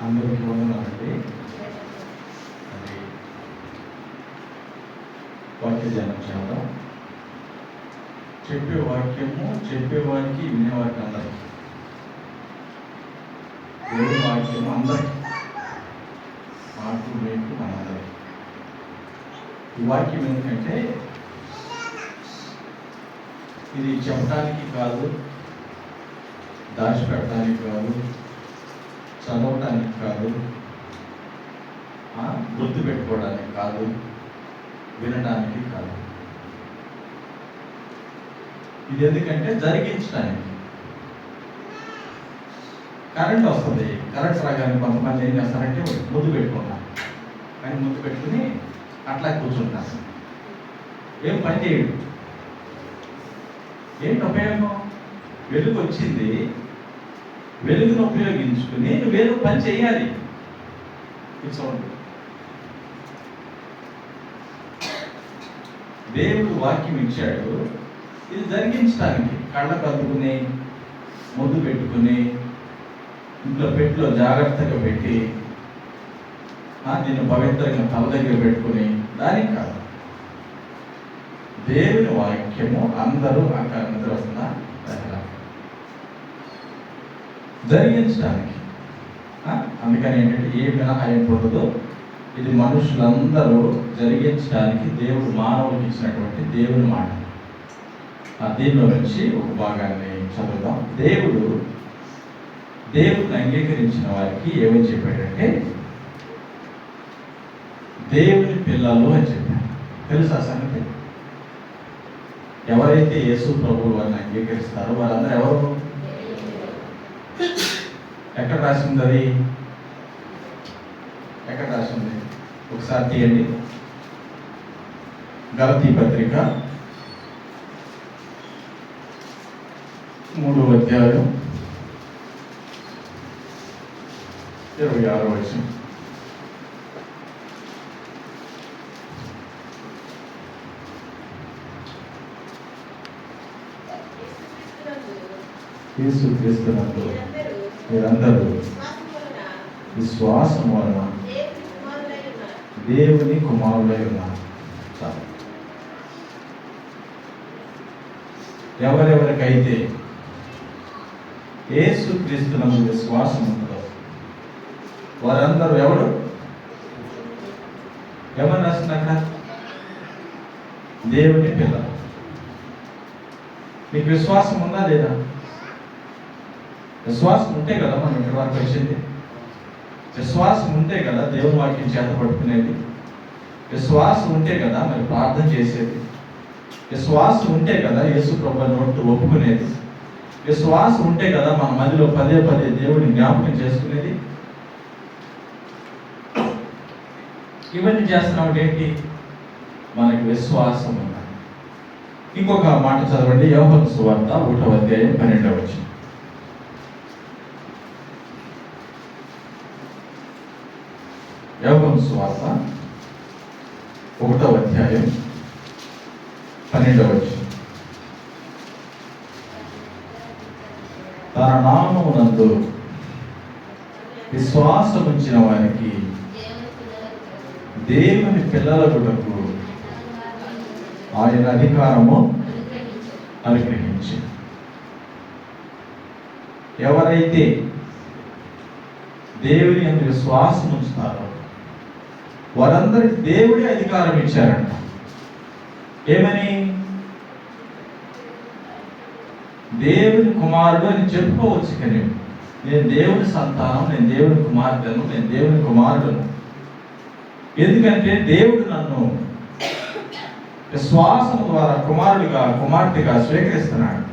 అందరికీ వందనాలండి. అది వాక్య ధ్యానం చేద్దాం. చెప్పే వాక్యము చెప్పేవారికి వినేవారికి అందరికి, దేవుని వాక్యము అందరికి, మాకు మీకు మనందరికి. ఈ వాక్యం ఎందుకంటే ఇది చెప్పడానికి కాదు, దాచిపెట్టడానికి కాదు, చదవటానికి కాదు, గుర్తు పెట్టుకోవడానికి కాదు, వినడానికి కాదు. ఇది ఎందుకంటే జరిగించడానికి. కరెంట్ వస్తుంది, కరెంట్ రాగానే కొంతమంది ఏం చేస్తారంటే ముద్దు పెట్టుకుంటారు. కానీ ముద్దు పెట్టుకుని అట్లా కూర్చుంటారు, ఏం పని చేయడు. ఏంటి ఉపయోగం? వెలుగు వచ్చింది, వెలుగును ఉపయోగించుకుని నువ్వేదో పని చేయాలి. దేవుడు వాక్యం ఇచ్చాడు, ఇది జరిగించడానికి. కళ్ళకు అద్దుకుని ముద్దు పెట్టుకుని ఇంట్లో పెట్టిలో జాగ్రత్తగా పెట్టి దీన్ని పవిత్రంగా తల దగ్గర పెట్టుకుని దానికి కాదు. దేవుని వాక్యము అందరూ అక్కడ నిద్ర వస్తున్నా జరిగించడానికి. అందుకని ఏంటంటే ఏ మినహాయం పొందదు. ఇది మనుషులందరూ జరిగించడానికి దేవుడు మానవులకు ఇచ్చినటువంటి దేవుని మాట. దీనిలో నుంచి ఒక భాగాన్ని చదువుదాం. దేవుడిని అంగీకరించిన వారికి ఏమని చెప్పాడంటే దేవుని పిల్లలు అని చెప్పాడు. తెలుసా సంగతి? ఎవరైతే యేసు ప్రభువు వారిని అంగీకరిస్తారో వారందరూ ఎవరు? ఎక్కడ రాసింది? అది ఎక్కడ రాసింది? ఒకసారి తీయండి. గలతీ పత్రిక 3వ అధ్యాయం 26వ వచనం. యేసుక్రీస్తునందు మీరందరూ విశ్వాసం వలన దేవుని కుమారులై ఉన్నారు. ఎవరెవరికైతే యేసుక్రీస్తునందు విశ్వాసం ఉంటుందో వారందరూ ఎవరు? ఎవరు రాసింది అక్కడ? దేవుని పిల్లలు. మీకు విశ్వాసం ఉందా లేదా? విశ్వాసం ఉంటే కదా మనం ఇక్కడ వరకు వచ్చింది. విశ్వాసం ఉంటే కదా దేవుని వాక్యం చేత పట్టుకునేది. విశ్వాసం ఉంటే కదా మరి ప్రార్థన చేసేది. విశ్వాసం ఉంటే కదా యేసు ప్రభువు నోటితో ఒప్పుకునేది. విశ్వాసం ఉంటే కదా మన మధ్యలో పదే పదే దేవుడిని జ్ఞాపకం చేసుకునేది. ఇవన్నీ చేస్తున్నాం ఏంటి? మనకి విశ్వాసం ఉన్నది. ఇంకొక మాట చదవండి. యోహాను సువార్త 1వ అధ్యాయం 12వ వచనం. యోహాను సువార్త 1వ అధ్యాయం 12వ వచనం. తన నామమునందు విశ్వాసం ఉంచిన వారికి దేవుని పిల్లలగుటకు ఆయన అధికారము అనుగ్రహించి. ఎవరైతే దేవుని యందు విశ్వాసం ఉంచుతారో వారందరికి దేవుడే అధికారం ఇచ్చారంట. ఏమని? దేవుని కుమారుడు అని చెప్పుకోవచ్చు. కానీ నేను దేవుని సంతానం, నేను దేవుని కుమార్తెను, నేను దేవుని కుమారుడును. ఎందుకంటే దేవుడు నన్ను విశ్వాసం ద్వారా కుమారుడిగా కుమార్తెగా స్వీకరిస్తున్నాడు.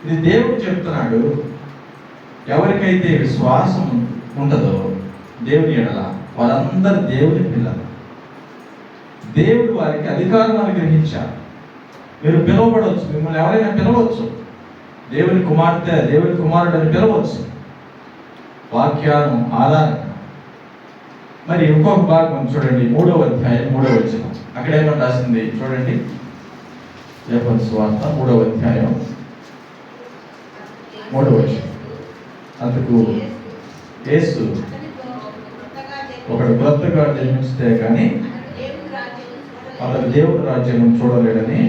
ఇది దేవుడు చెప్తున్నాడు. ఎవరికైతే విశ్వాసం ఉండదో దేవుని ఎడల వారందరూ దేవుని పిల్లలు. దేవుడు వారికి అధికారం అనుగ్రహించారు. మీరు పిలువబడవచ్చు, మిమ్మల్ని ఎవరైనా పిలవచ్చు, దేవుని కుమార్తె, దేవుని కుమారుడు అని పిలవచ్చు వాక్యాన్ని ఆధారంగా. మరి ఇంకొక భాగం చూడండి, 3వ అధ్యాయం 3వ వచనం. అక్కడ ఏమని రాసింది చూడండి. యోహాను సువార్త 3వ అధ్యాయం 3వ వచనం. అందుకు యేసు ఒకడు భర్తగా జన్మిస్తే కానీ అతను దేవుని రాజ్యం చూడలేడని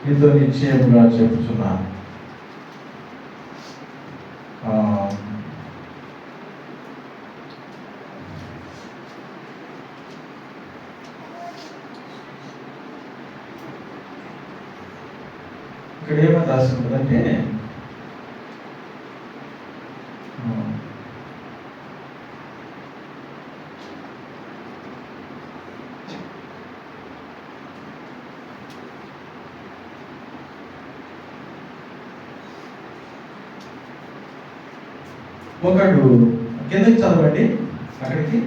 మీతో నిశ్చయముగా చెప్తున్నాను. ఇక్కడ ఏమని రాసి ఉంటుందంటే ఒకడు కిందకి చదవండి అక్కడికి.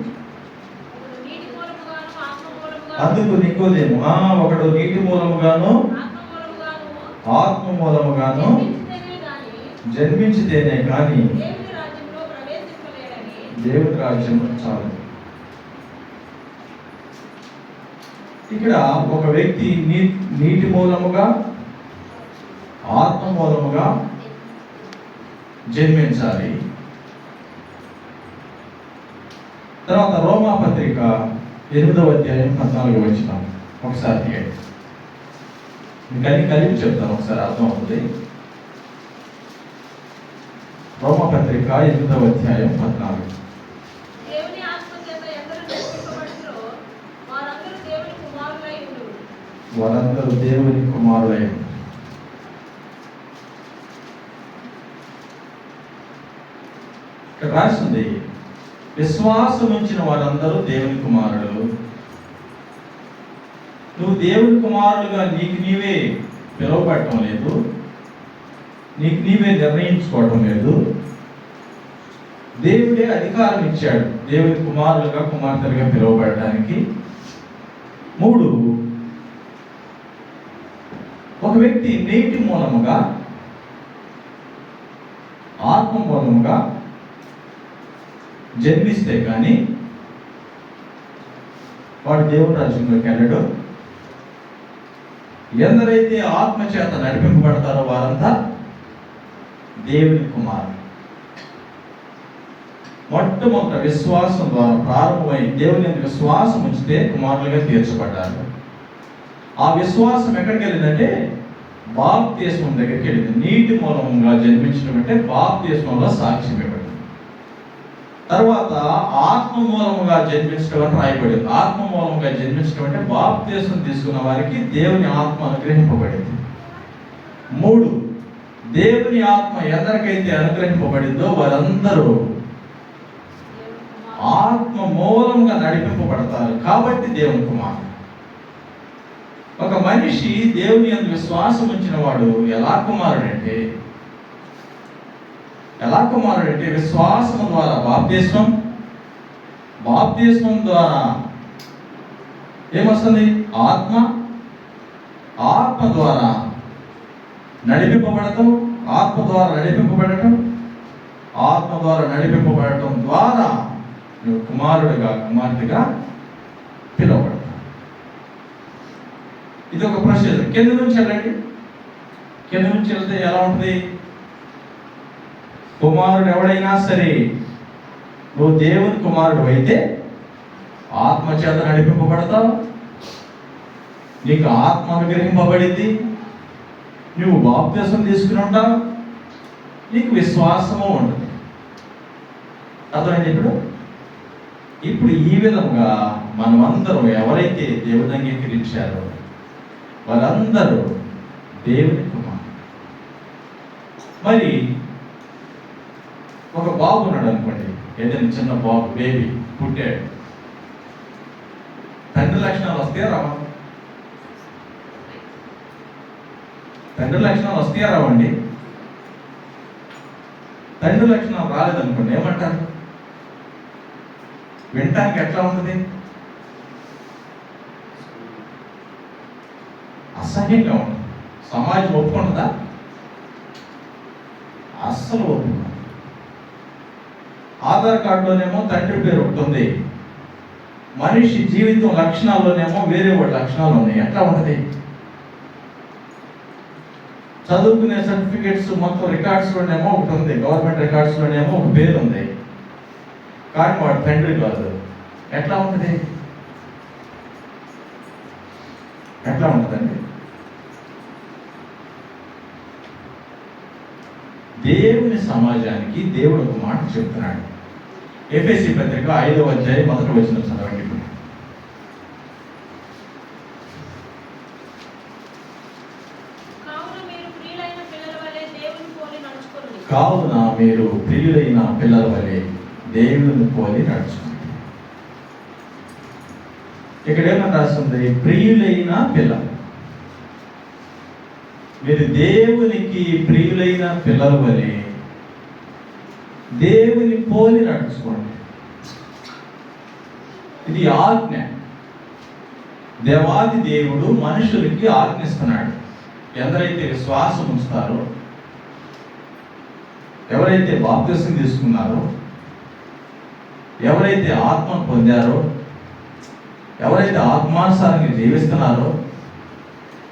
అందుకు నికోదేము ఒకడు నీటి మూలముగాను ఆత్మ మూలముగాను జన్మించితేనే కానీ దేవుని రాజ్యం చాలు. ఇక్కడ ఒక వ్యక్తి నీటి మూలముగా ఆత్మ మూలముగా జన్మించాలి. తర్వాత రోమా పత్రిక 8వ అధ్యాయం 14వ వచనం ఒకసారి తీయండి. మీకు కలిపి చెప్తాను, ఒకసారి అర్థం అవుతుంది. రోమా పత్రిక 8వ అధ్యాయం 14. వారందరూ దేవుని కుమారులై ఉన్నారు. ఇక్కడ రాసింది విశ్వాసం ఉంచిన వారందరూ దేవుని కుమారులు. నువ్వు దేవుని కుమారులుగా నీకు నీవే పిలువబడటం లేదు, నీకు నీవే నిర్ణయించుకోవటం లేదు. దేవుడే అధికారం ఇచ్చాడు దేవుని కుమారులుగా కుమార్తెలుగా పిలువబడటానికి. 3, ఒక వ్యక్తి నీటి మూలముగా ఆత్మ మూలముగా జన్మిస్తే కానీ వాడు దేవుని రాజ్యంలోకి వెళ్ళడు. ఎందరైతే ఆత్మ చేత నడిపింపబడతారో వారంతా దేవుని కుమారులు. మొట్టమొదట విశ్వాసం ద్వారా ప్రారంభమై దేవుని విశ్వాసం ఉంచితే కుమారులుగా తీర్చబడ్డారు. ఆ విశ్వాసం ఎక్కడికి వెళ్ళిందంటే బాప్తిస్మం దగ్గరికి వెళ్ళింది. నీటి మూలంగా జన్మించడం అంటే బాప్తిస్మంలో సాక్ష్యం ఇవ్వబడింది. తర్వాత ఆత్మ మూలముగా జన్మించడం అని రాయబడింది. ఆత్మ మూలముగా జన్మించడం అంటే బాప్తిస్మం తీసుకున్న వారికి దేవుని ఆత్మ అనుగ్రహింపబడింది. 3, దేవుని ఆత్మ ఎందరికైతే అనుగ్రహింపబడిందో వారందరూ ఆత్మ మూలంగా నడిపింపబడతారు కాబట్టి దేవుని కుమారుడు. ఒక మనిషి దేవుని యందు విశ్వాసం ఉంచిన వాడు ఎలా కుమారుడంటే విశ్వాసం ద్వారా బాప్తిస్మం ద్వారా ఏమొస్తుంది? ఆత్మ ద్వారా నడిపింపబడటం, ఆత్మ ద్వారా నడిపింపబడటం ద్వారా నువ్వు కుమారుడిగా కుమార్తెగా పిలువబడతావు. ఇది ఒక ప్రొసీజర్. కింద నుంచి వెళ్తే ఎలా ఉంటుంది? కుమారుడు ఎవడైనా సరే నువ్వు దేవుని కుమారుడు అయితే ఆత్మ చేత నడిపింపబడతావు, నీకు ఆత్మ అనుగ్రహింపబడింది, నువ్వు బాప్తిస్మం తీసుకుని ఉంటావు, నీకు విశ్వాసము ఉంటుంది. అర్థమైంది? ఇప్పుడు ఈ విధంగా మనమందరం ఎవరైతే దేవుని అంగీకరించారో వారందరూ దేవుని కుమారుడు. మరి ఒక బాబు ఉన్నాడు అనుకోండి, ఏదైనా చిన్న బాబు, బేబీ పుట్టాడు. తండ్రి లక్షణాలు వస్తాయా రావా? తండ్రి లక్షణాలు వస్తాయా రావండి? తండ్రి లక్షణాలు రాలేదనుకోండి ఏమంటారు? వినటానికి ఎట్లా ఉంటుంది? అసహ్యంగా ఉంటుంది. సమాజం ఒప్పుకుంటుందా? అస్సలు ఒప్పుకుంటుంది. ఆధార్ కార్డులోనేమో తండ్రి పేరు ఉంటుంది, మనిషి జీవితం లక్షణాల్లోనేమో వేరే వాడి లక్షణాలు ఉన్నాయి. ఎట్లా ఉంటుంది? చదువుకునే సర్టిఫికేట్స్ మొత్తం రికార్డ్స్లోనేమో ఒకటి ఉంది, గవర్నమెంట్ రికార్డ్స్లోనేమో ఒక పేరు ఉంది. కానీ వాడు తండ్రి కాదు. ఎట్లా ఉంటుంది? ఎట్లా ఉంటుందండి? దేవుని సమాజానికి దేవుడు ఒక మాట చెప్తున్నాడు. ఎఫెసీ పత్రిక 5వ అధ్యాయం 1వ వచనం చదవండి. కావున మీరు ప్రియులైన పిల్లల వలె దేవుని పోలి నడుచుకోండి. ఇక్కడ ఏమని రాస్తుంది? ప్రియులైన పిల్లలు. మీరు దేవునికి ప్రియులైన పిల్లల వలె దేవుని పోలి నడుచుకోండి. ఇది ఆజ్ఞ. దేవాది దేవుడు మనుషులకి ఆజ్ఞిస్తున్నాడు. ఎందరైతే విశ్వాసం ఉంచుతారో, ఎవరైతే బాప్తిసం తీసుకున్నారో, ఎవరైతే ఆత్మ పొందారో, ఎవరైతే ఆత్మానుసారంగా జీవిస్తున్నారో,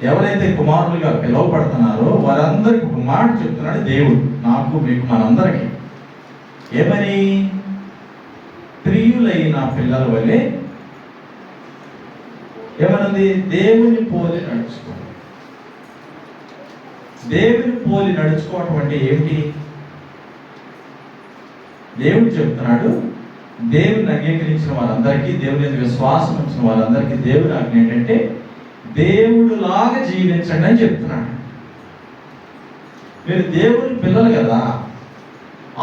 ఎవరైతే కుమారులుగా పిలువబడుతున్నారో వారందరికీ ఒక మాట చెప్తున్నాడు దేవుడు, నాకు మీకు మనందరికీ. ఏమని? ప్రియులైన పిల్లల వలె ఏమన్నది? దేవుని పోలి నడుచుకోండి. దేవుని పోలి నడుచుకోవటం అంటే ఏమిటి? దేవుడు చెప్తున్నాడు, దేవుని అంగీకరించిన వారందరికీ, దేవుని మీద విశ్వాసం ఉంచిన వారందరికీ దేవుని ఆజ్ఞ ఏంటంటే దేవుడు లాగా జీవించండి అని చెప్తున్నాడు. మీరు దేవుని పిల్లలు కదా,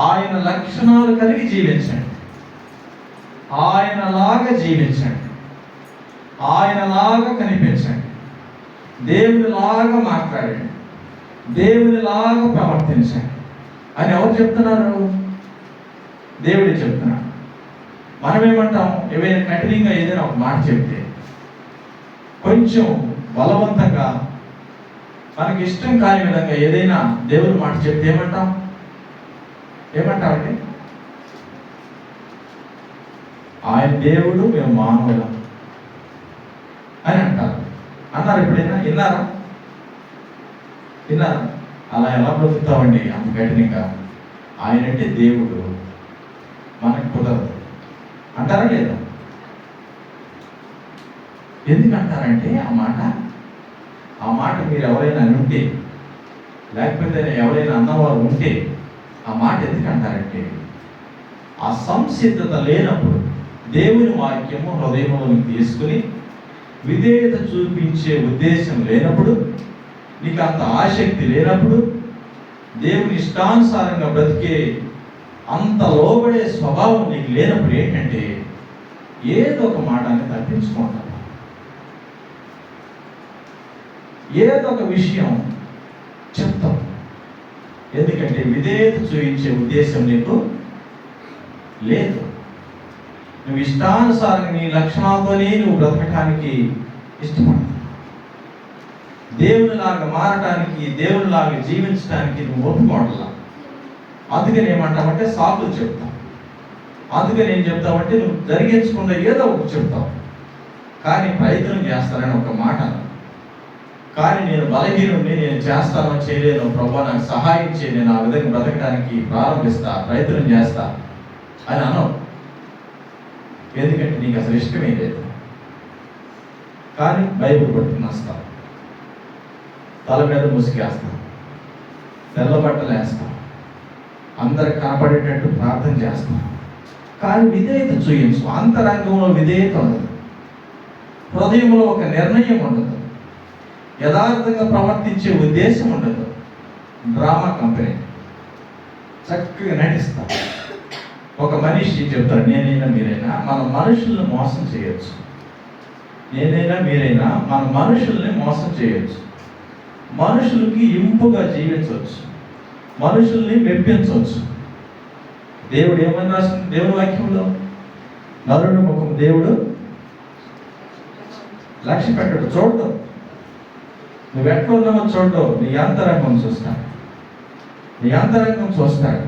ఆయన లక్షణాలు కలిగి జీవించండి, ఆయనలాగా జీవించండి, ఆయనలాగా కనిపించండి, దేవునిలాగా మాట్లాడండి, దేవునిలాగా ప్రవర్తించండి అని ఎవరు చెప్తున్నారు? దేవుడే చెప్తున్నాడు. మనం ఏమంటాం? ఏవైనా కఠినంగా ఏదైనా ఒక మాట చెప్తే, కొంచెం బలవంతంగా మనకి ఇష్టం కాని విధంగా ఏదైనా దేవుని మాట చెప్తే ఏమంటామండి? ఆయన దేవుడు, మేము మానవులం అని అంటారు. అన్నారు ఎప్పుడైనా? విన్నారా? అలా ఎలా బ్రతుకుతామండి అంత కఠినంగా? ఆయన అంటే దేవుడు, మనకు కుదరదు అంటారా లేదా? ఎందుకు అంటారంటే ఆ మాట మీరు ఎవరైనా ఉంటే, లేకపోతే ఎవరైనా అన్నవారు ఉంటే ఆ మాట ఎందుకు అంటారంటే, ఆ సంసిద్ధత లేనప్పుడు, దేవుని వాక్యము హృదయంలోకి తీసుకుని విధేయత చూపించే ఉద్దేశం లేనప్పుడు, నీకు అంత ఆసక్తి లేనప్పుడు, దేవుని ఇష్టానుసారంగా బ్రతికే అంత లోబడే స్వభావం నీకు లేనప్పుడు ఏంటంటే ఏదో ఒక మాటని తప్పించుకుంటాం, ఏదో ఒక విషయం చెప్తాం. ఎందుకంటే విధేయత చూపించే ఉద్దేశం నీకు లేదు. నువ్వు ఇష్టానుసారంగా నీ లక్షణాలతోనే నువ్వు బ్రతకటానికి ఇష్టపడతావు. దేవునిలాగా మారటానికి, దేవునిలాగా జీవించడానికి నువ్వు ఒప్పుకోవట్లా. అందుకని ఏమంటావంటే సాకులు చెప్తావు. అందుకని ఏం చెప్తావంటే నువ్వు జరిగించకుండా ఏదో ఒకటి చెప్తావు. కానీ ప్రయత్నం చేస్తానని ఒక మాట. కానీ నేను బలహీనుడిని, నేను చేస్తానో చేయలేను, ప్రభు నాకు సహాయం చేయి, నేను ఆ విధంగా బ్రతకడానికి ప్రయత్నం చేస్తా అని అనవు. ఎందుకంటే నీకు అసలు ఇష్టమే లేదు. కానీ బైబిల్ పట్టుకుని వస్తావు, తల మీద ముసుగేస్తావు, తెల్ల బట్టలు వేస్తావు, అందరికి కనపడేటట్టు ప్రార్థన చేస్తాం. కానీ విధేయత చూయించు. అంతరంగంలో విధేయత ఉండదు, హృదయంలో ఒక నిర్ణయం ఉండదు, యథార్థంగా ప్రవర్తించే ఉద్దేశం ఉండదు. డ్రామా కంపెనీ చక్కగా నటిస్తాం. ఒక మనిషి చెప్తారు, నేనైనా మీరైనా మన మనుషుల్ని మోసం చేయొచ్చు. నేనైనా మీరైనా మన మనుషుల్ని మోసం చేయొచ్చు. మనుషులకి ఇంపుగా జీవించవచ్చు, మనుషుల్ని మెప్పించవచ్చు. దేవుడు ఏమని రాస్తుంది దేవుని వాక్యంలో? నరుని ముఖం దేవుడు లక్ష్య పెట్టడు, చూడటం. నువ్వు ఎట్లా ఉన్నావో చూడటం, నీ అంతరంగం చూస్తాడు. నీ అంతరంగం చూస్తాడు.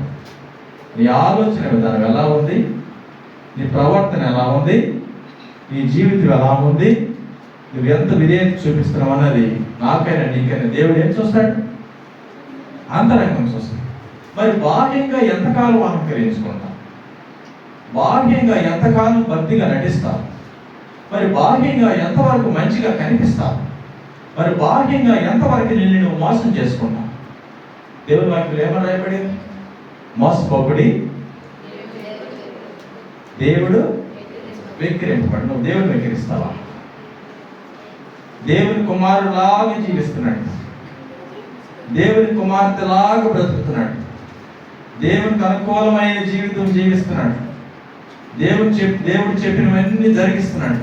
నీ ఆలోచన విధానం ఎలా ఉంది, నీ ప్రవర్తన ఎలా ఉంది, నీ జీవితం ఎలా ఉంది, నువ్వు ఎంత విధేయత చూపిస్తున్నావు అన్నది నాకైనా నీకైనా దేవుడు ఏం చూస్తాడు? అంతరంగం చూస్తాడు. మరి బాహ్యంగా ఎంతకాలం అలంకరించుకుంటాం? బాహ్యంగా ఎంతకాలం భక్తిగా నటిస్తావు, మరి బాహ్యంగా ఎంతవరకు మంచిగా కనిపిస్తావు, మరి బాహ్యంగా ఎంతవరకు నిన్ను నువ్వు మోసం చేసుకున్నావు. దేవుని వాక్యం ఏమని రాయబడింది? మోసపోకుడి, దేవుడు వెక్కిరింపబడు. నువ్వు దేవుని వెక్కిరిస్తావా? దేవుని కుమారులాగా జీవిస్తున్నాడు, దేవుని కుమార్తెలాగా బ్రతుకుతున్నాడు, దేవునికి అనుకూలమైన జీవితం జీవిస్తున్నాడు, దేవుడు చెప్పినవన్నీ జరిగిస్తున్నాడు.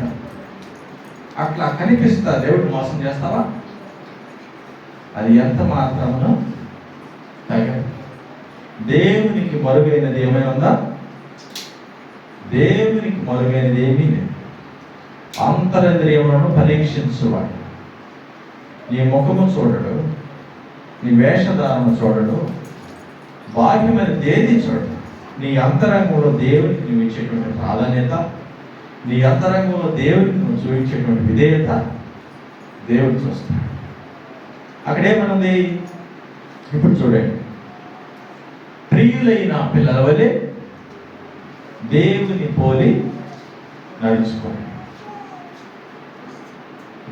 అట్లా కనిపిస్తా దేవుడు మోసం చేస్తావా? అది ఎంత మాత్రమును తగదు. దేవునికి మరుగైనది ఏమైనా ఉందా? దేవునికి మరుగైనది ఏమీ లేదు. అంతరింద్రియములను పరీక్షించువాడు నీ ముఖము చూడడు, నీ వేషధారణ చూడడు, బాహ్యమైన దేని చూడడు. నీ అంతరంగంలో దేవునికి నువ్వు ఇచ్చేటువంటి ప్రాధాన్యత, నీ అంతరంగంలో దేవునికి నువ్వు చూపించేటువంటి విధేయత దేవుడు చూస్తాడు. అక్కడేమనుంది? ఇప్పుడు చూడండి, ప్రియులైన పిల్లల వలె దేవుని పోలి నడుచుకోండి.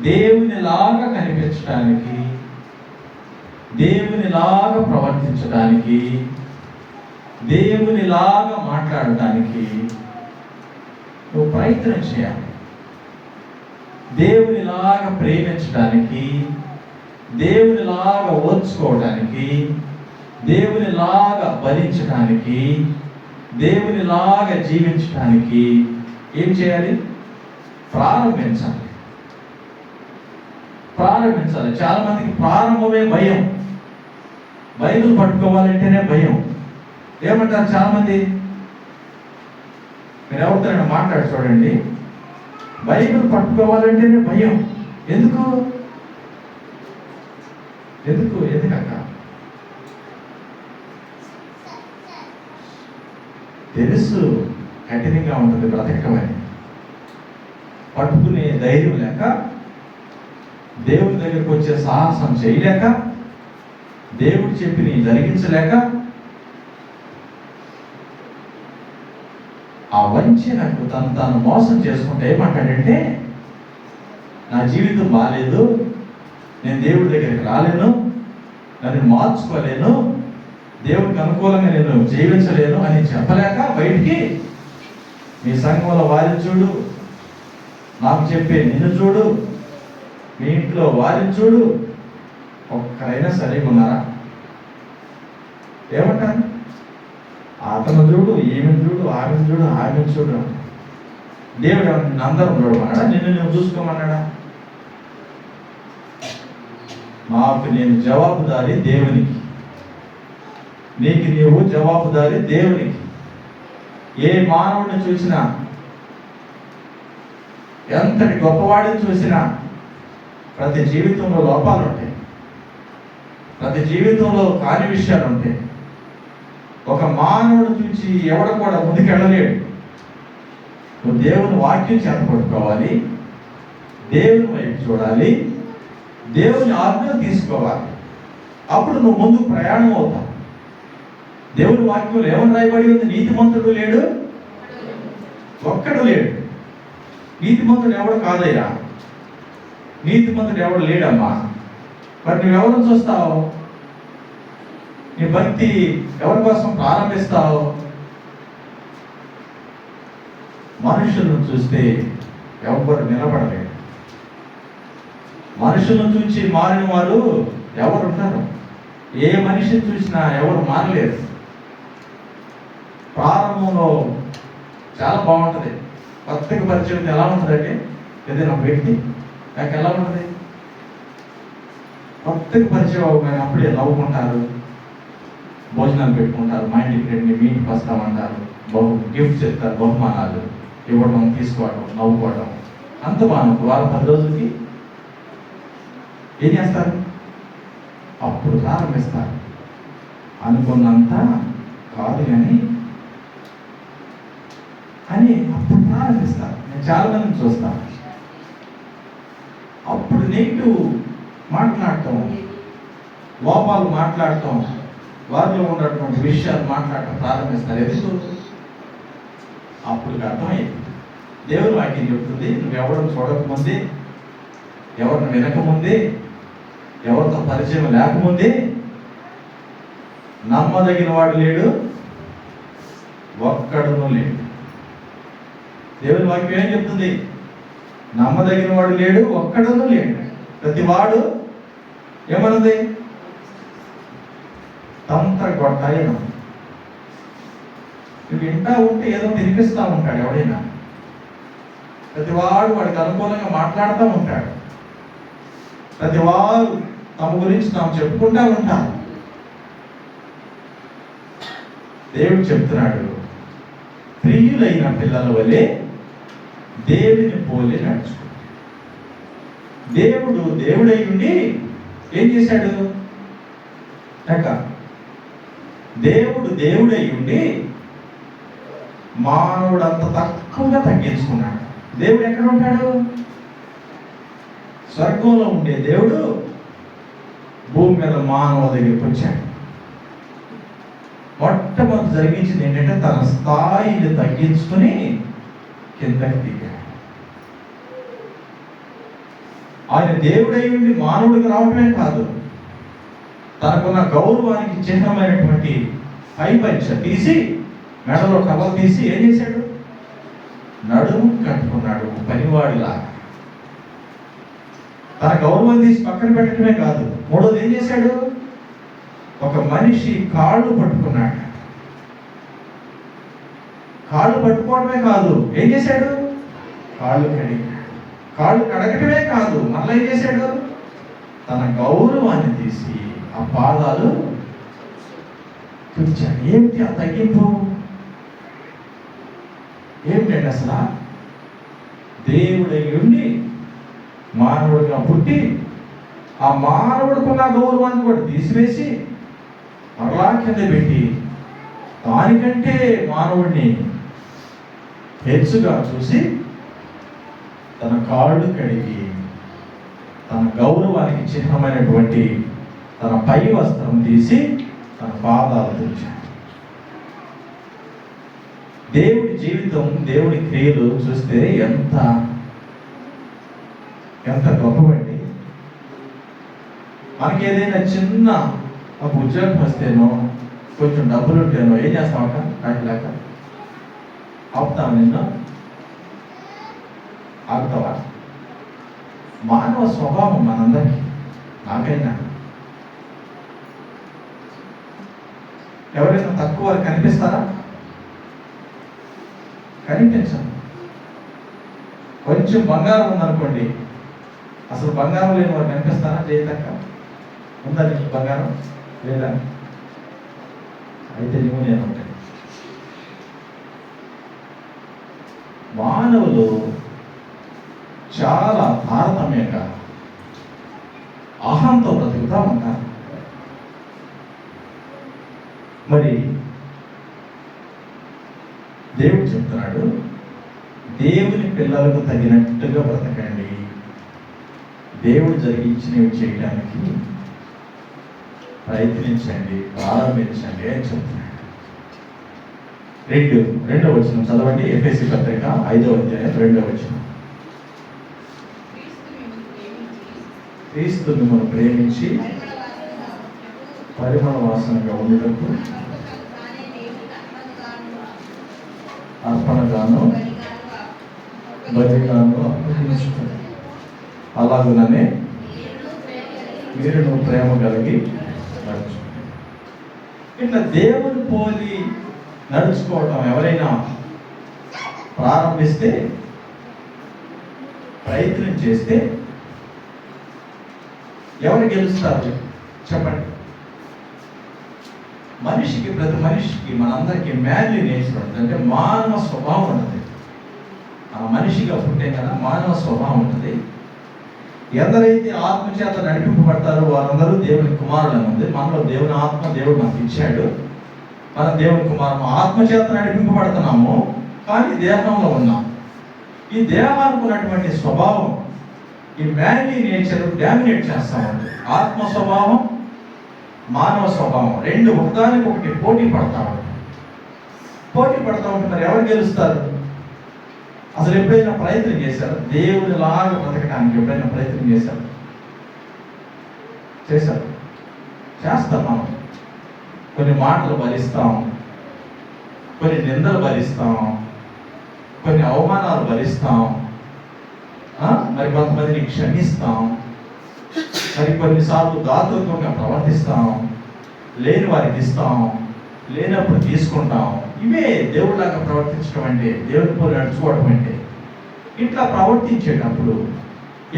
దేవునిలాగా కనిపించడానికి, దేవునిలాగా ప్రవర్తించడానికి, దేవునిలాగా మాట్లాడటానికి నువ్వు ప్రయత్నం చేయాలి. దేవునిలాగా ప్రేమించడానికి, దేవునిలాగా ఓర్చుకోవడానికి, దేవునిలాగా భరించడానికి, దేవునిలాగా జీవించడానికి ఏం చేయాలి? ప్రారంభించాలి. చాలా మందికి ప్రారంభమే భయం. బైబిల్ పట్టుకోవాలంటేనే భయం. ఏమంటారు చాలా మంది? మీరు ఎవరితో మాట్లాడి చూడండి, బైబిల్ పట్టుకోవాలంటేనే భయం. ఎందుకు ఎందుకక్క? తెలుసు కఠినంగా ఉంటుంది బ్రతకటం అని, పట్టుకునే ధైర్యం లేక, దేవుని దగ్గరికి వచ్చే సాహసం చేయలేక, దేవుడు చెప్పి జరిగించలేక, ఆ వంచనకు తను మోసం చేసుకుంటే ఏమంటాడంటే, నా జీవితం బాగాలేదు, నేను దేవుడి దగ్గరికి రాలేను, నన్ను మార్చుకోలేను, దేవుడికి అనుకూలంగా నేను జీవించలేను అని చెప్పలేక బయటికి మీ సంఘంలో వారిని చూడు, నాకు చెప్పే నిన్ను చూడు, మీ ఇంట్లో వారిని చూడు, ఒక్కరైనా సరిగా ఉన్నారా? ఏమంటారు? అతను చూడు, ఈమెను చూడు, ఆమెను చూడు, ఆమెను చూడు. దేవుడు నిన్ను అందరం చూడమన్నాడా? నిన్ను నువ్వు చూసుకోమన్నాడా? నాకు నేను జవాబుదారి దేవునికి, నీకు నీవు జవాబుదారి దేవునికి. ఏ మానవుడిని చూసినా, ఎంతటి గొప్పవాడిని చూసినా ప్రతి జీవితంలో లోపాలు ఉంటాయి, ప్రతి జీవితంలో కాని విషయాలు ఉంటాయి. ఒక మానవుడు చూసి ఎవడు కూడా ముందుకెళ్ళలేడు. నువ్వు దేవుని వాక్యం చేత పట్టుకోవాలి, దేవుని వైపు చూడాలి, దేవుని ఆజ్ఞలు తీసుకోవాలి. అప్పుడు నువ్వు ముందుకు ప్రయాణం అవుతావు. దేవుని వాక్యంలో ఏమని రాయబడి ఉంది? నీతిమంతుడు లేడు, ఒక్కడు లేడు. నీతిమంతుడు ఎవడు కాదయ్యా, నీతిమంతుడు ఎవడు లేడమ్మా. మరి నువ్వెవరిని చూస్తావు? నీ భక్తి ఎవరి కోసం ప్రారంభిస్తావు? మనుషులను చూస్తే ఎవరు నిలబడలేరు. మనుషులను చూసి మారిన వారు ఎవరు ఉన్నారు? ఏ మనిషిని చూసినా ఎవరు మారలేరు. ప్రారంభంలో చాలా బాగుంటుంది. కొత్తగా పరిచయం ఎలా ఉంటుందంటే, ఏదైనా వ్యక్తి నాకు ఎలా ఉంటుంది? కొత్తగా పరిచయం అవ్వగానే అప్పుడే నవ్వుకుంటారు, భోజనాలు పెట్టుకుంటారు, మా ఇంటికి రండి, మీ ఇంటికి వస్తామంటారు, గిఫ్ట్స్ ఇస్తారు, బహుమానాలు ఇవ్వడం, తీసుకోవడం, నవ్వుకోవడం, అంత బాగుంటుంది. వారం 10 రోజులకి ఏం చేస్తారు? అప్పుడు ప్రారంభిస్తారు. అనుకున్నంత కాదు కానీ అని అప్పుడు ప్రారంభిస్తారు. నేను చాలా మందిని చూస్తాను. అప్పుడు నెగిటివ్ మాట్లాడటం, లోపాలు మాట్లాడటం, వారిలో ఉన్నటువంటి విషయాలు మాట్లాడటం ప్రారంభిస్తారు. ఎందుకు? అప్పుడు అర్థమైంది. దేవుని వాక్యం చెప్తుంది, నువ్వెవరిని చూడకముందే, ఎవరిని వినకముందే, ఎవరితో పరిచయం లేకముందే నమ్మదగిన వాడు లేడు, ఒక్కడును లేడు. దేవుని వాక్యం ఏం చెప్తుంది? నమ్మదగిన వాడు లేడు, ఒక్కడును లేడు. ప్రతి వాడు ఏమన్నది? తంత్ర కొట్టాయన. నువ్వు వింటా ఉంటే ఏదో తినిపిస్తూ ఉంటాడు ఎవడైనా. ప్రతివాడు వాడికి అనుకూలంగా మాట్లాడుతూ ఉంటాడు. ప్రతివారు తమ గురించి తాము చెప్పుకుంటూ ఉంటారు. దేవుడు చెప్తున్నాడు, ప్రియులైన పిల్లల వలె దేవుని పోలి నడుచుకో. దేవుడై ఉండి ఏం చేశాడు? దేవుడై ఉండి మానవుడు అంత తక్కువగా తగ్గించుకున్నాడు. దేవుడు ఎక్కడ ఉంటాడు? స్వర్గంలో ఉండే దేవుడు భూమి మీద మానవ దగ్గరికి వచ్చాడు. మొట్టమొదటి జరిగించింది ఏంటంటే తన స్థాయిని తగ్గించుకుని కిందకి దిగాడు. ఆయన దేవుడై ఉండి మానవుడికి రావడమే కాదు, తనకున్న గౌరవానికి చిహ్నమైనటువంటి పైపంచ తీసి, మెడలో కవర్ తీసి ఏం చేశాడు? నడుము కట్టుకున్నాడు పనివాడిలాగా. తన గౌరవం తీసి పక్కన పెట్టడమే కాదు, మూడోది ఏం చేశాడు? ఒక మనిషి కాళ్ళు పట్టుకున్నాడు. కాళ్ళు పట్టుకోవడమే కాదు, ఏం చేశాడు? కాళ్ళు కడిగాడు. కాళ్ళు కడగటమే కాదు, మళ్ళీ ఏం చేశాడు? తన గౌరవాన్ని తీసి ఆ పాదాలు తుడిచాడు. ఏమిటి ఆ తగ్గింపు? ఏమిటండి అసలు? దేవుడై ఉండి మానవుడిగా పుట్టి ఆ మానవుడికున్న గౌరవాన్ని కూడా తీసివేసి మరలా కింద పెట్టి దానికంటే మానవుడిని హెచ్చుగా చూసి తన కాళ్ళు కడిగి తన గౌరవానికి చిహ్నమైనటువంటి తన పై వస్త్రం తీసి తన పాదాలు తుడిచాడు. దేవుడి జీవితం, దేవుడి క్రియలు చూస్తే ఎంత ఎంత గొప్పవండి. మనకి ఏదైనా చిన్న ఒక ఉద్యోగం వస్తేనో, కొంచెం డబ్బులు ఉంటేనో ఏం చేస్తామట? కాయలేక ఆపుతావు. నిన్ను ఆగుతావా? మానవ స్వభావం మనందరికీ, నాకైనా. ఎవరైనా తక్కువ వారు కనిపిస్తారా? కనిపించదు. కొంచెం బంగారం ఉందనుకోండి, అసలు బంగారం లేని వారు కనిపిస్తారా? చేయతక్క ఉందా నీకు బంగారం? లేదా? అయితే నువ్వు నేను ఉంటాయి. మానవులు చాలా తారతమ్యంగా అహంతో బ్రతుకుతా ఉంటారు. మరి దేవుడు చెప్తున్నాడు, దేవుని పిల్లలకు తగినట్టుగా బ్రతకండి, దేవుడు జరిగించినవి చేయడానికి ప్రయత్నించండి, ప్రారంభించండి అని చెప్తున్నాడు. రెండవ వచనం చదవండి. ఎఫెసీ పత్రిక 5వ అధ్యాయం 2వ వచనం. క్రీస్తు మిమ్మల్ని ప్రేమించి పరిమళ వాసనగా ఉండటకు అర్పణగాను బలిగాను అప్పగించుకుని, అలాగుననే మీరు నువ్వు ప్రేమ కలిగి నడుచుకోండి. ఇట్లా దేవుని పోలి నడుచుకోవటం ఎవరైనా ప్రారంభిస్తే, ప్రయత్నం చేస్తే ఎవరు గెలుస్తారు చెప్పండి? మనిషికి, ప్రతి మనిషికి, మనందరికీ మ్యాన్లీ నేచర్ ఉంటుంది, అంటే మానవ స్వభావం ఉంటుంది. ఆ మనిషిగా పుట్టే కదా మానవ స్వభావం ఉంటుంది. ఎందరైతే ఆత్మచేత నడిపింపబడతారో వారందరూ దేవుని కుమారులు అని ఉంది. మనలో దేవుని ఆత్మ దేవుడు మనకు ఇచ్చాడు. మన దేవుని కుమారుడు ఆత్మచేత నడిపింపబడుతున్నాము, కానీ దేహంలో ఉన్నాం. ఈ దేహానికి ఉన్నటువంటి స్వభావం, ఈ మ్యాన్లీ నేచర్ డామినేట్ చేస్తా ఉంది. ఆత్మ స్వభావం, మానవ స్వభావం రెండు ఒకదానికి ఒకటి పోటీ పడతా ఉంటాయి. మరి ఎవరు గెలుస్తారు? అసలు ఎప్పుడైనా ప్రయత్నం చేశారు? దేవుడిలాగా బ్రతకడానికి ఎప్పుడైనా ప్రయత్నం చేశారు? చేశారు. చేస్తాం. మనం కొన్ని మాటలు భరిస్తాం, కొన్ని నిందలు భరిస్తాం, కొన్ని అవమానాలు భరిస్తాం, మరి కొంతమందిని క్షమిస్తాం, మరి కొన్నిసార్లు దాతృత్వంగా ప్రవర్తిస్తాం, లేని వారికి ఇస్తాం, లేనప్పుడు తీసుకుంటాం. ఇవే దేవుడిలాగా ప్రవర్తించడం అంటే, దేవుడి పోలి నడుచుకోవడం అంటే. ఇట్లా ప్రవర్తించేటప్పుడు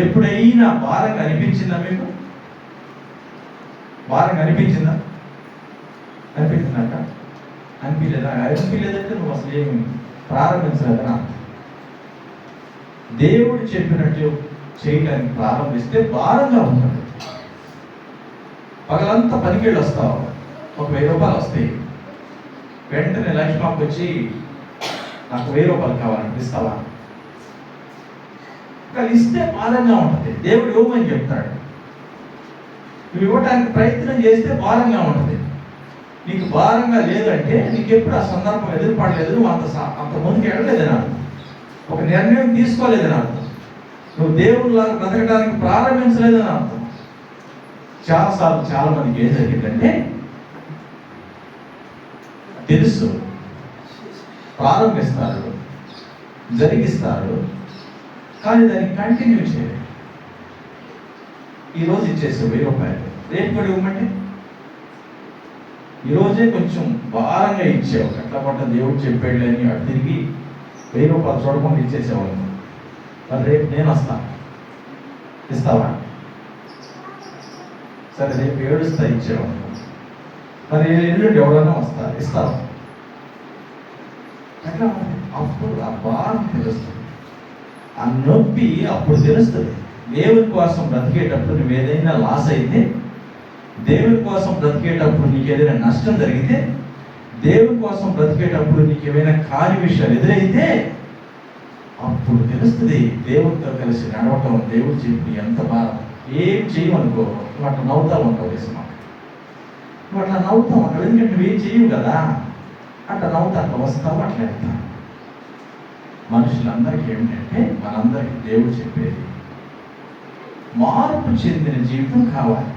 ఎప్పుడైనా భారంగా అనిపించిందా మీకు? భారంగా అనిపించిందా? అనిపించిందట? అనిపించలేదా? అనిపించలేదంటే నువ్వు అసలు ఏమి ప్రారంభించలేదనా? దేవుడు చెప్పినట్టు చేయడానికి ప్రారంభిస్తే భారంగా ఉంటుంది. పగలంతా పనికెళ్ళి వస్తావు, ఒక 1000 రూపాయలు వస్తాయి. వెంటనే లక్ష్మణకు వచ్చి నాకు 1000 రూపాయలు కావాలంటే ఇస్తావా? కానీ ఇస్తే భారంగా ఉంటుంది. దేవుడు ఇవ్వమని చెప్తాడు. నువ్వు ఇవ్వడానికి ప్రయత్నం చేస్తే భారంగా ఉంటుంది. నీకు భారంగా లేదంటే నీకు ఎప్పుడు ఆ సందర్భం ఎదురుపడలేదు, నువ్వు అంత ముందుకు వెళ్ళలేదని అర్థం. ఒక నిర్ణయం తీసుకోలేదని అర్థం. నువ్వు దేవుడిలాగా బ్రతకడానికి ప్రారంభించలేదని అర్థం. చాలాసార్లు చాలా మందికి ఏం జరిగిందంటే, తెలుసు, ప్రారంభిస్తారు, జరిగిస్తారు, కానీ దాన్ని కంటిన్యూ చేయలేదు. ఈరోజు ఇచ్చేసే 1000 రూపాయలు రేపు కూడా ఇవ్వమంటే, ఈరోజే కొంచెం భారంగా ఇచ్చావు, ఎట్లా పట్ట దేవుడు చెప్పాడు అని అటు తిరిగి 1000 రూపాయలు చూడకుండా ఇచ్చేసేవాళ్ళు. మరి రేపు నేను వస్తాను, ఇస్తావా? సరే రేపు ఏడుస్తా, ఇచ్చేవాళ్ళు. మరి ఎల్లుండి ఎవరైనా వస్తారు, ఇస్తావా? ఎట్లా? అప్పుడు ఆ భారం తెలుస్తుంది, ఆ నొప్పి అప్పుడు తెలుస్తుంది. దేవుని కోసం బ్రతికేటప్పుడు నువ్వు ఏదైనా లాస్ అయితే, దేవుని కోసం బ్రతికేటప్పుడు నీకు ఏదైనా నష్టం జరిగితే, దేవుని కోసం బ్రతికేటప్పుడు నీకు ఏమైనా కాని విషయాలు ఎదురైతే అప్పుడు తెలుస్తుంది. దేవుడితో కలిసి నడవటం, దేవుడు చెప్పి ఎంత భారం. ఏం చేయమనుకో, నువ్వు అట్లా నవ్వుతా ఉంటావు. వేసినా నువ్వు అట్లా నవ్వుతా ఉంటావు, ఎందుకంటే నువ్వేం చేయవు కదా. అట్లా నవ్వుతా, అట్లా వస్తావు, అట్లా వెళ్తావు. మనుషులందరికీ ఏమిటంటే, మనందరికీ దేవుడు చెప్పేది మార్పు చెందిన జీవితం కావాలి.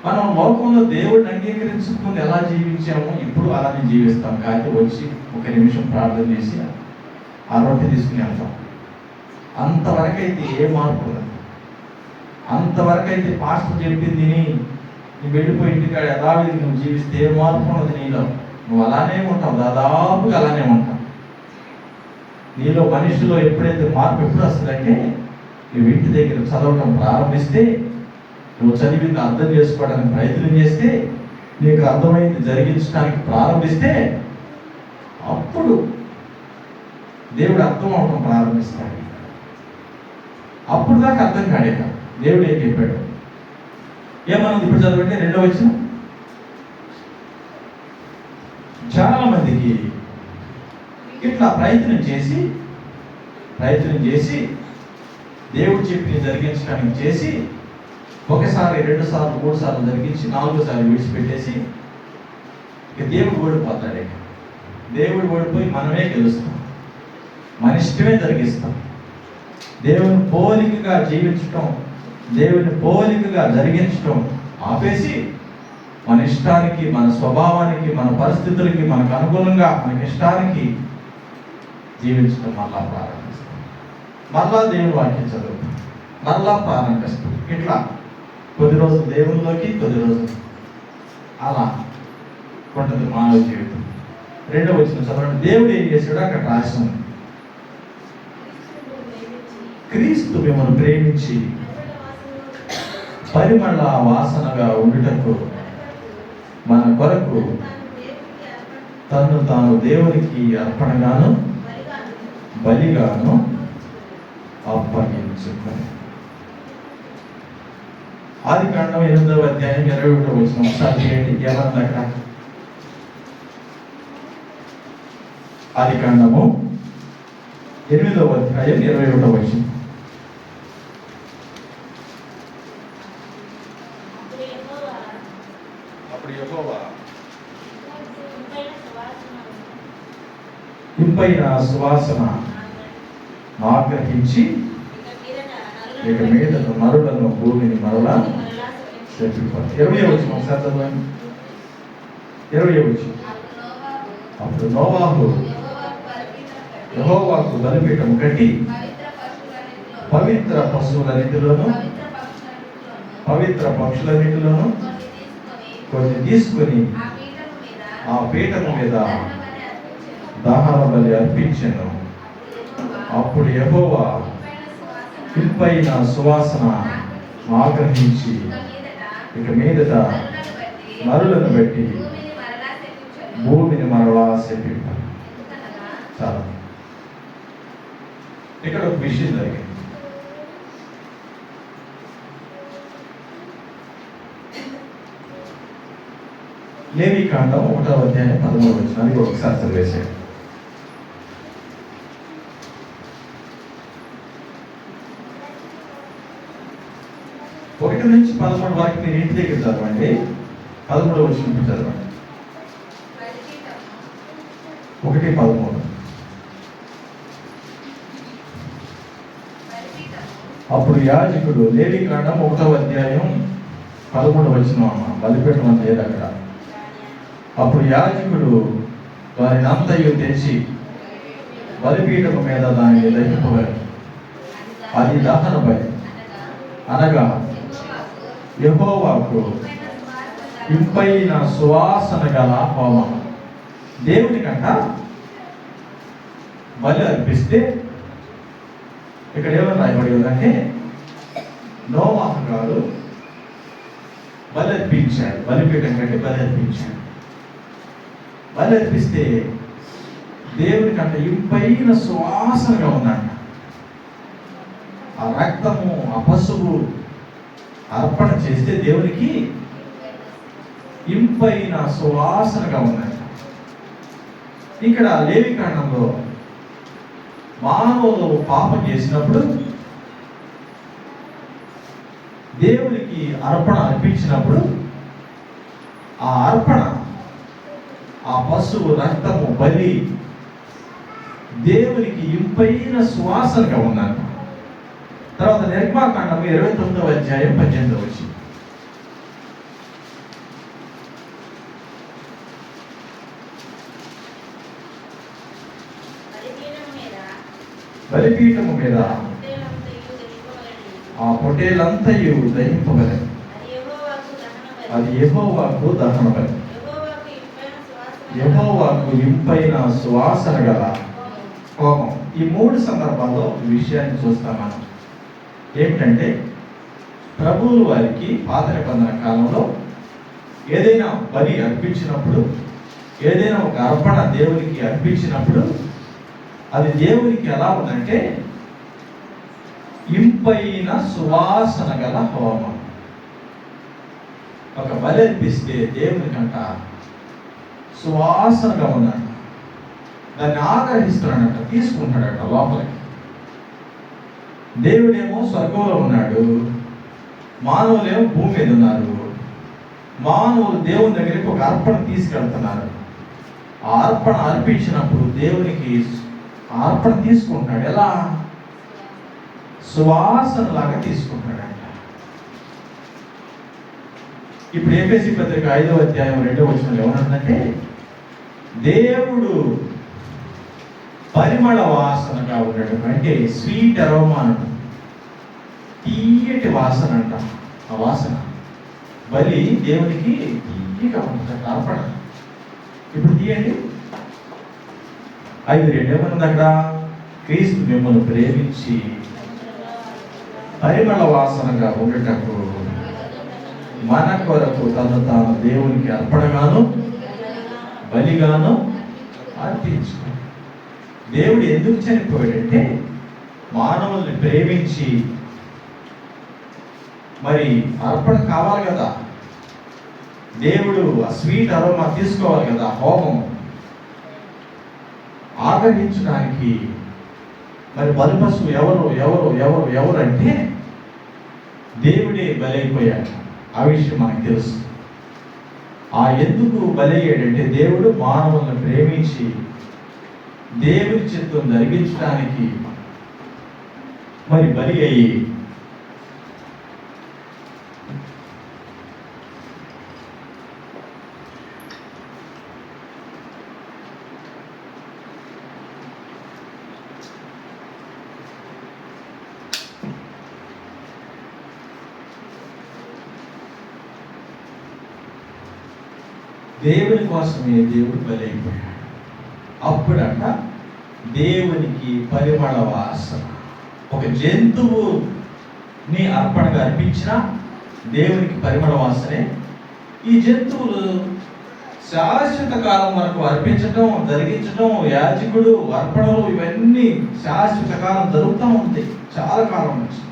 మనం లోకంలో దేవుడిని అంగీకరించుకుని ఎలా జీవించామో ఇప్పుడు అలానే జీవిస్తాం. కాబట్టి వచ్చి 1 నిమిషం ప్రార్థన చేసి ఆ రొట్టె తీసుకుని వెళ్తాం. అంతవరకైతే ఏ మార్పు లేదు. అంతవరకైతే పాస్టర్ చెప్పింది నువ్వు వెళ్ళిపోయి ఇంటికాడ యథావిధి నువ్వు జీవిస్తే ఏ మార్పు ఉన్నది నీలో. నువ్వు అలానే ఉంటావు, దాదాపుగా అలానే ఉంటావు. నీలో మనిషిలో ఎప్పుడైతే మార్పు ఎప్పుడు వస్తుందంటే, నువ్వు ఇంటి దగ్గర చదవటం ప్రారంభిస్తే, నువ్వు చదివింది అర్థం చేసుకోవడానికి ప్రయత్నం చేస్తే, నీకు అర్థమైంది జరిగించడానికి ప్రారంభిస్తే, అప్పుడు దేవుడు అర్థం అవడం ప్రారంభిస్తాడు. అప్పుడు దాకా అర్థం కాడేక దేవుడు ఏం చెప్పాడు. ఏమన్నది ఇప్పుడు చదవండి, 2వ వచనం. చాలా మందికి ఇట్లా ప్రయత్నం చేసి దేవుడు చెప్పి జరిగించడానికి చేసి, 1 సారి 2 సార్లు 3 సార్లు జరిగించి 4వ సారి విడిచిపెట్టేసి ఇక దేవుడు ఓడిపోతాడు. దేవుడు ఓడిపోయి మనమే గెలుస్తాం, మన ఇష్టమే జరిగిస్తాం. దేవుని పోలికగా జీవించటం, దేవుని పోలికగా జరిగించటం ఆపేసి మన ఇష్టానికి, మన స్వభావానికి, మన పరిస్థితులకి, మనకు అనుగుణంగా మనకి ఇష్టానికి జీవించడం మళ్ళా ప్రారంభిస్తాం. మళ్ళా దేవుని వాక్యం చదువుతాం, మళ్ళా ప్రారంభిస్తాం. ఇట్లా కొద్ది రోజులు దేవునిలోకి, కొద్ది రోజులు అలా ఉంటుంది మానవ జీవితం. 2వ వచనం చదవండి. దేవుడు ఏం చేశాడు అక్కడ రాసింది. క్రీస్తు మిమ్మల్ని ప్రేమించి పరిమళ వాసనగా ఉండుటకు మన కొరకు తను తాను దేవునికి అర్పణగాను బలిగాను అప్పగించుకొని. ఆదికాండం 8వ అధ్యాయం 21వ వచనం ఒకసారి చేయండి. ఏమన్నా అక్కడ? ఆదికాండము 8వ అధ్యాయం 21వ వచనం. అప్పుడు యెహోవా ఇంపైన సువాసన ఆగ్రహించి ఇక మీద నరులను భూమిని మరలా చెప్పిపోతారు. 20వ వచనం ఒకసారి చదవండి. 20వ వచనం. అప్పుడు నోవాహు యెహోవాకు బలిపీఠం కట్టి పవిత్ర పశువులన్నిటిలోను పవిత్ర పక్షులన్నిటిలోను కొన్ని తీసుకొని ఆ పీఠము మీద దహన బలి అర్పించెను. అప్పుడు యెహోవా ఇంపైన సువాసన ఆగ్రహించి ఇక మీదట నరులను బట్టి భూమిని మరలా శపించాడు. చాలా ఇక్కడ ఒక విషయం జరిగింది. లేవీకాండం 1వ అధ్యాయం 13వ వచనాన్ని ఒకసారి చదివేశాడు. 1 నుంచి 13 వరకు మీరు ఇంటి దగ్గర చదవండి. 13వ వచనం చదవండి. 1:13. అప్పుడు యాజకుడు, లేవీకాండం 1వ అధ్యాయం 13వ వచనం, బలిపీఠం అని లేదు అక్కడ. అప్పుడు యాజకుడు వారిని అంతయు తెచ్చి బలిపీఠము మీద దానిని దహింపగలడు. అది దహన బలి, అనగా యెహోవాకు ఇంపైన సువాసన గల హోమం. దేవునికంట బలి అర్పిస్తే ఇక్కడ ఏమని రాయబడి ఉందంటే, నోవాహు గారు బలి అర్పించాడు. బలిపీఠం కంటే బలి అర్పించాడు. బలి అర్పిస్తే దేవునికంట ఇంపైన సువాసనగా ఉందంట. ఆ రక్తము, ఆ పసుపు అర్పణ చేస్తే దేవునికి ఇంపైన సువాసనగా ఉందంట. ఇక్కడ లేవీకాండంలో మానవులు పాపం చేసినప్పుడు దేవునికి అర్పణ అర్పించినప్పుడు ఆ అర్పణ, ఆ పశువు రక్తము బలి దేవునికి ఇంపైన సువాసనగా ఉందంట. తర్వాత నిర్గమాకాండం 29వ అధ్యాయం 18వ వచనం. బలిపీఠము మీద ఆ పొట్టేలంతయు దహింపబలెను. అది యెహోవాకు దహన బలి, యెహోవాకు ఇంపైన సువాసన గల హోమం. ఈ 3 సందర్భాల్లో ఈ విషయాన్ని చూస్తాం మనం. ఏమిటంటే, ప్రభువుల వారికి పాత నిబంధన కాలంలో ఏదైనా బలి అర్పించినప్పుడు, ఏదైనా ఒక అర్పణ దేవునికి అర్పించినప్పుడు అది దేవునికి ఎలా ఉందంటే ఇంపైన సువాసన గల హోమం. ఒక బలి అర్పిస్తే దేవునికంట సువాసనగా ఉందంట. దాన్ని ఆగ్రహిస్తున్నాడంట, తీసుకుంటాడట లోపలికి. దేవుడేమో స్వర్గంలో ఉన్నాడు, మానవులేమో భూమి మీద ఉన్నారు. మానవులు దేవుని దగ్గరికి ఒక అర్పణ తీసుకెళ్తున్నారు. ఆ అర్పణ అర్పించినప్పుడు దేవునికి ఆ అర్పణ తీసుకుంటాడు. ఎలా? సువాసనలాగా తీసుకుంటాడంట. ఇప్పుడు ఎఫెసీ పత్రిక 5వ అధ్యాయం 2వ వచనంలో ఏమన్నదంటే, దేవుడు పరిమళ వాసనగా ఉన్నటువంటి స్వీట్ అరోమా అంట, తీయటి వాసన అంట. ఆ వాసన బలి దేవునికి తీయగా ఉంటుందంట అర్పణ. ఇప్పుడు తీయండి 5:2 ఏమన్నది అక్కడ? క్రీస్తు మిమ్మల్ని ప్రేమించి పరిమళ వాసనగా ఉండటకు మన కొరకు తను తాను దేవునికి అర్పణగాను బలిగాను అర్పించు. దేవుడు ఎందుకు చనిపోయాడంటే మానవుల్ని ప్రేమించి, మరి అర్పణ కావాలి కదా, దేవుడు ఆ స్వీట్ అరోమా తీసుకోవాలి కదా, హోమం ఆగ్రహించడానికి. మరి బలిపశువు ఎవరు ఎవరు ఎవరు ఎవరు అంటే దేవుడే బలైపోయాడు. ఆ విషయం మనకు తెలుసు. ఆ ఎందుకు బలయ్యాడంటే దేవుడు మానవులను ప్రేమించి దేవుని చిత్తం జరిగించడానికి మరి బలి అయ్యి దేవుని కోసమే దేవుడు బలి అయిపోయాడు. అప్పుడంట దేవునికి పరిమళ వాసన. ఒక జంతువుని అర్పణగా అర్పించిన దేవునికి పరిమళ వాసనే. ఈ జంతువులు శాశ్వత కాలం వరకు అర్పించటం, జరిగించటం, యాజకుడు అర్పణలు ఇవన్నీ శాశ్వత కాలం జరుగుతూ ఉంటాయి, చాలా కాలం నుంచి.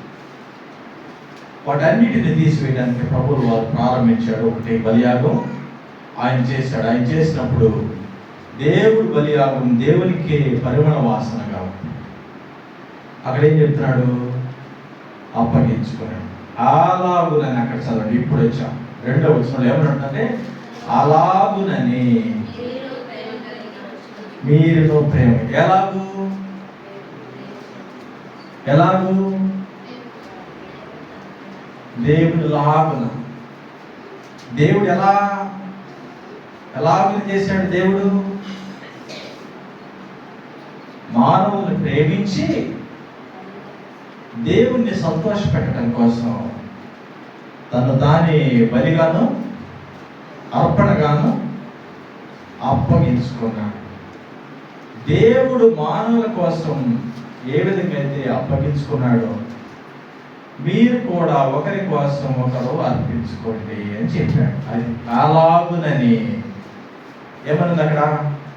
వాటన్నిటిని తీసివేయడానికి ప్రభువు వారు ప్రారంభించాడు. ఒకటి బలియాగం ఆయన చేశాడు. ఆయన చేసినప్పుడు దేవుడు బలియాగం దేవునికి పరిమళ వాసనగా ఉంది. అక్కడ ఏం చెప్తున్నాడు? అప్పగించుకున్నాడు. అలాగునని అక్కడ చదవండి. ఇప్పుడు వచ్చాం 2వ వచనంలో ఏమన్నాడంటే, అలాగునని మీరును ప్రేమ. ఎలాగూ దేవుడు లాగున. దేవుడు ఎలాగని చేశాడు? దేవుడు మానవుని ప్రేమించి దేవుణ్ణి సంతోష పెట్టడం కోసం తను దాని బలిగాను అర్పణగాను అప్పగించుకున్నాడు. దేవుడు మానవుల కోసం ఏ విధంగా అయితే అప్పగించుకున్నాడో మీరు కూడా ఒకరి కోసం ఒకరు అర్పించుకోండి అని చెప్పాడు. అది అలాగునని ఏమన్నది అక్కడ?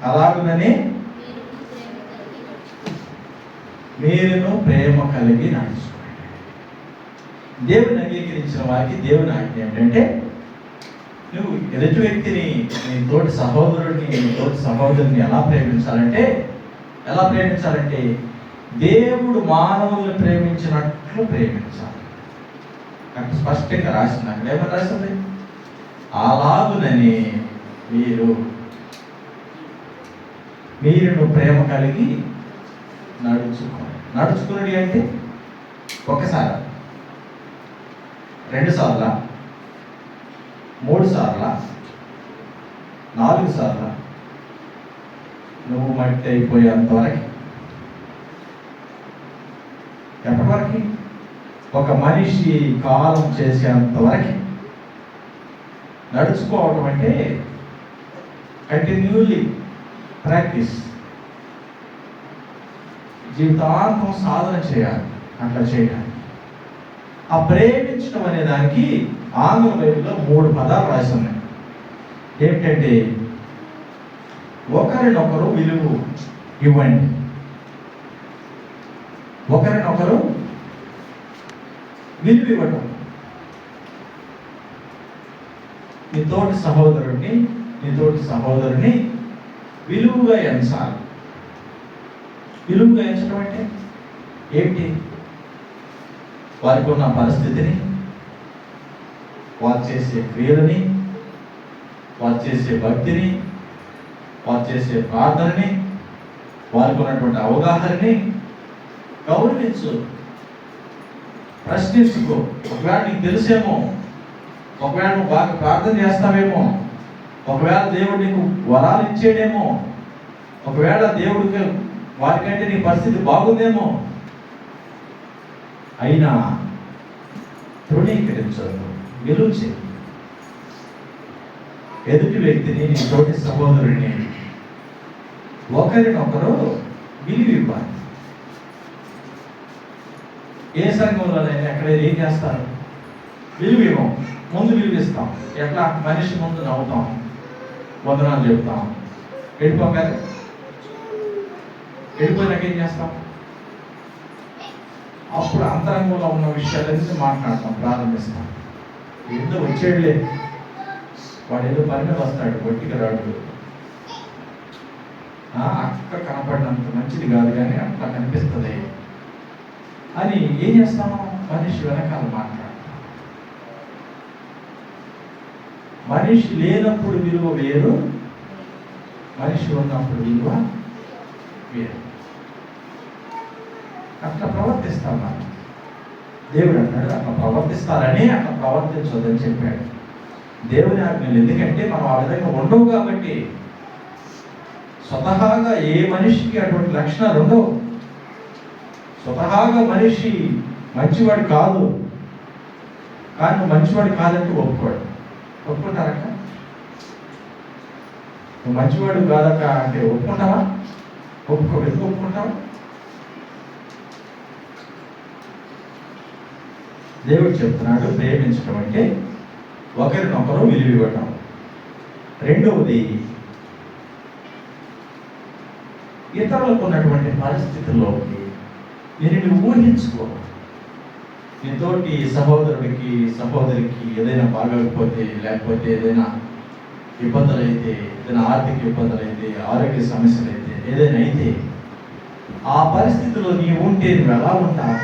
అలాగునని మీరును ప్రేమ కలిగి నడుచుకోండి. దేవుని అంగీకరించిన వారికి దేవుని ఆజ్ఞ ఏంటంటే, నువ్వు ఎదుటి వ్యక్తిని, నీ తోటి సహోదరుడిని, నీ తోటి సహోదరుని ఎలా ప్రేమించాలంటే దేవుడు మానవుల్ని ప్రేమించినట్లు ప్రేమించాలి. అక్కడ స్పష్టంగా రాసింది. అక్కడ ఏమని రాసింది? అలాగునని మీరును ప్రేమ కలిగి నడుచుకున్నది అంటే ఒకసారి, 2 సార్ల, 3 సార్ల, 4 సార్ల, నువ్వు మట్టి అయిపోయేంతవరకు. ఎప్పటి వరకు? ఒక మనిషి కాలం చేసేంతవరకు నడుచుకోవటం అంటే కంటిన్యూలీ ప్రాక్టీస్, జీవితాంతం సాధన చేయాలి. అట్లా చేయాలి. ఆ ప్రేమించడం అనే దానికి ఆంగ్ల బైబిల్లో 3 పదాలు రాసి ఉన్నాయి. ఏమిటంటే, ఒకరినొకరు విలువ ఇవ్వండి, ఒకరినొకరు విలువ ఇవ్వటం. నీ తోటి సహోదరుని విలువగా ఎంచాలి. విలువగా ఎంచడం అంటే ఏంటి? వారికి ఉన్న పరిస్థితిని, వారు చేసే క్రియలని, వారు చేసే భక్తిని, వారు చేసే ప్రార్థనని, వారికి ఉన్నటువంటి అవగాహనని గౌరవించు, ప్రశ్నించుకో. ఒకవేళ నీకు తెలిసేమో, ఒకవేళ నువ్వు బాగా ప్రార్థన చేస్తావేమో, ఒకవేళ దేవుడు నీకు వరాలు ఇచ్చేడేమో, ఒకవేళ దేవుడికి వారికంటే నీ పరిస్థితి బాగుందేమో, అయినా తృణీకరించదు, గెలుచి ఎదుటి వ్యక్తిని, నీ తోటి సహోదరుని ఒకరినొకరు విలువ ఇవ్వాలి. ఏ సంఘంలోనైనా ఎక్కడైనా ఏం చేస్తారు? విలువ ఇవ్వం. ముందు విలువిస్తాం. ఎట్లా? మనిషి ముందు నవ్వుతాం, వందనాలు చెప్తాం, వెళ్ళిపోయినాక ఏం చేస్తాం? అప్పుడు అంతరంగంలో ఉన్న విషయాలన్నీ మాట్లాడతాం, ప్రారంభిస్తాం. ఏదో వచ్చేడులే, వాడు ఏదో పని మీద వస్తాడు, ఒట్టిగా రాడు, అక్క కనపడినంత మంచిది కాదు కానీ అట్లా కనిపిస్తుంది అని ఏం చేస్తాం? మనిషి వెనకాల మాట్లాడతాం. మనిషి లేనప్పుడు విలువ వేరు, మనిషి ఉన్నప్పుడు విలువ వేరు. అట్లా ప్రవర్తిస్తాం మనం. దేవుడు అంటాడు అట్లా ప్రవర్తిస్తారని అట్లా ప్రవర్తించొద్దని చెప్పాడు. దేవుని ఆజ్ఞలు ఎందుకంటే మనం ఆ విధంగా ఉండవు కాబట్టి. స్వతహాగా ఏ మనిషికి అటువంటి లక్షణాలు ఉండవు. స్వతహాగా మనిషి మంచివాడు కాదు, కానీ నువ్వు మంచివాడు కాదంటే ఒప్పుకోడు. ఒప్పుకుంటారక్క? నువ్వు మంచివాడు కాదక్క అంటే ఒప్పుకుంటావా? ఒప్పుకోడు. ఎందుకు ఒప్పుకుంటావా? దేవుడు చెప్తున్నాడు ప్రేమించడం అంటే ఒకరినొకరు విలువ ఇవ్వటం. రెండవది, ఇతరులకు ఉన్నటువంటి పరిస్థితుల్లోకి నేను ఊహించుకో. నీతోటి సహోదరుడికి సహోదరికి ఏదైనా బాగోకపోతే, లేకపోతే ఏదైనా ఇబ్బందులు అయితే, ఏదైనా ఆర్థిక ఇబ్బందులు అయితే, ఆరోగ్య సమస్యలు అయితే, ఏదైనా అయితే ఆ పరిస్థితిలో నీవు ఉంటే నువ్వు ఎలా ఉంటావు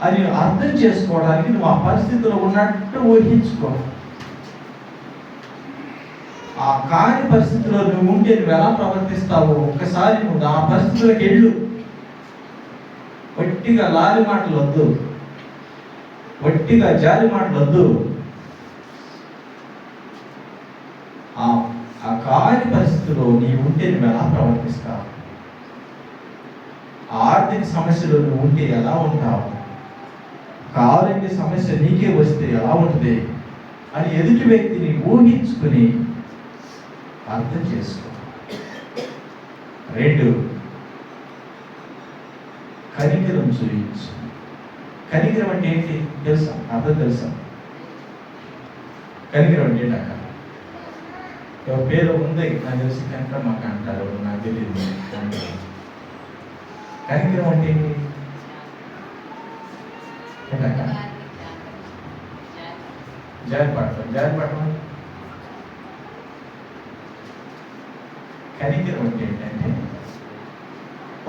అని అర్థం చేసుకోవడానికి నువ్వు ఆ పరిస్థితిలో ఉన్నట్టు ఊహించుకో. ఆ కాని పరిస్థితిలో నువ్వు ఉంటే నువ్వు ఎలా ప్రవర్తిస్తావో ఒక్కసారి నువ్వు ఆ పరిస్థితులకు వెళ్ళు. వట్టిగా లాలి మాటలు వద్దు, వట్టిగా జాలి మాటలు వద్దు. ఆ కాని పరిస్థితిలో నీవు ఉంటే నువ్వు ఎలా ప్రవర్తిస్తావు? ఆర్థిక సమస్యలు నువ్వు ఉంటే ఎలా ఉంటావు? ఆరోగ్య సమస్య నీకే వస్తే ఎలా ఉంటుంది అని ఎదుటి వ్యక్తిని ఊహించుకుని అర్థం చేసుకో. రెండు, కనికరం చూపించు. కనికరం అంటే ఏంటి తెలుసా? అర్థం తెలుసా? కనికరం అంటే ఏంటి అక్క? పేరు ఉంది నాకు తెలిసి, కనికరం మాకు అంటారు, నాకు తెలియదు. కనికరం అంటే ఏంటి? జారిపడటం. కనికరం అంటే ఏంటంటే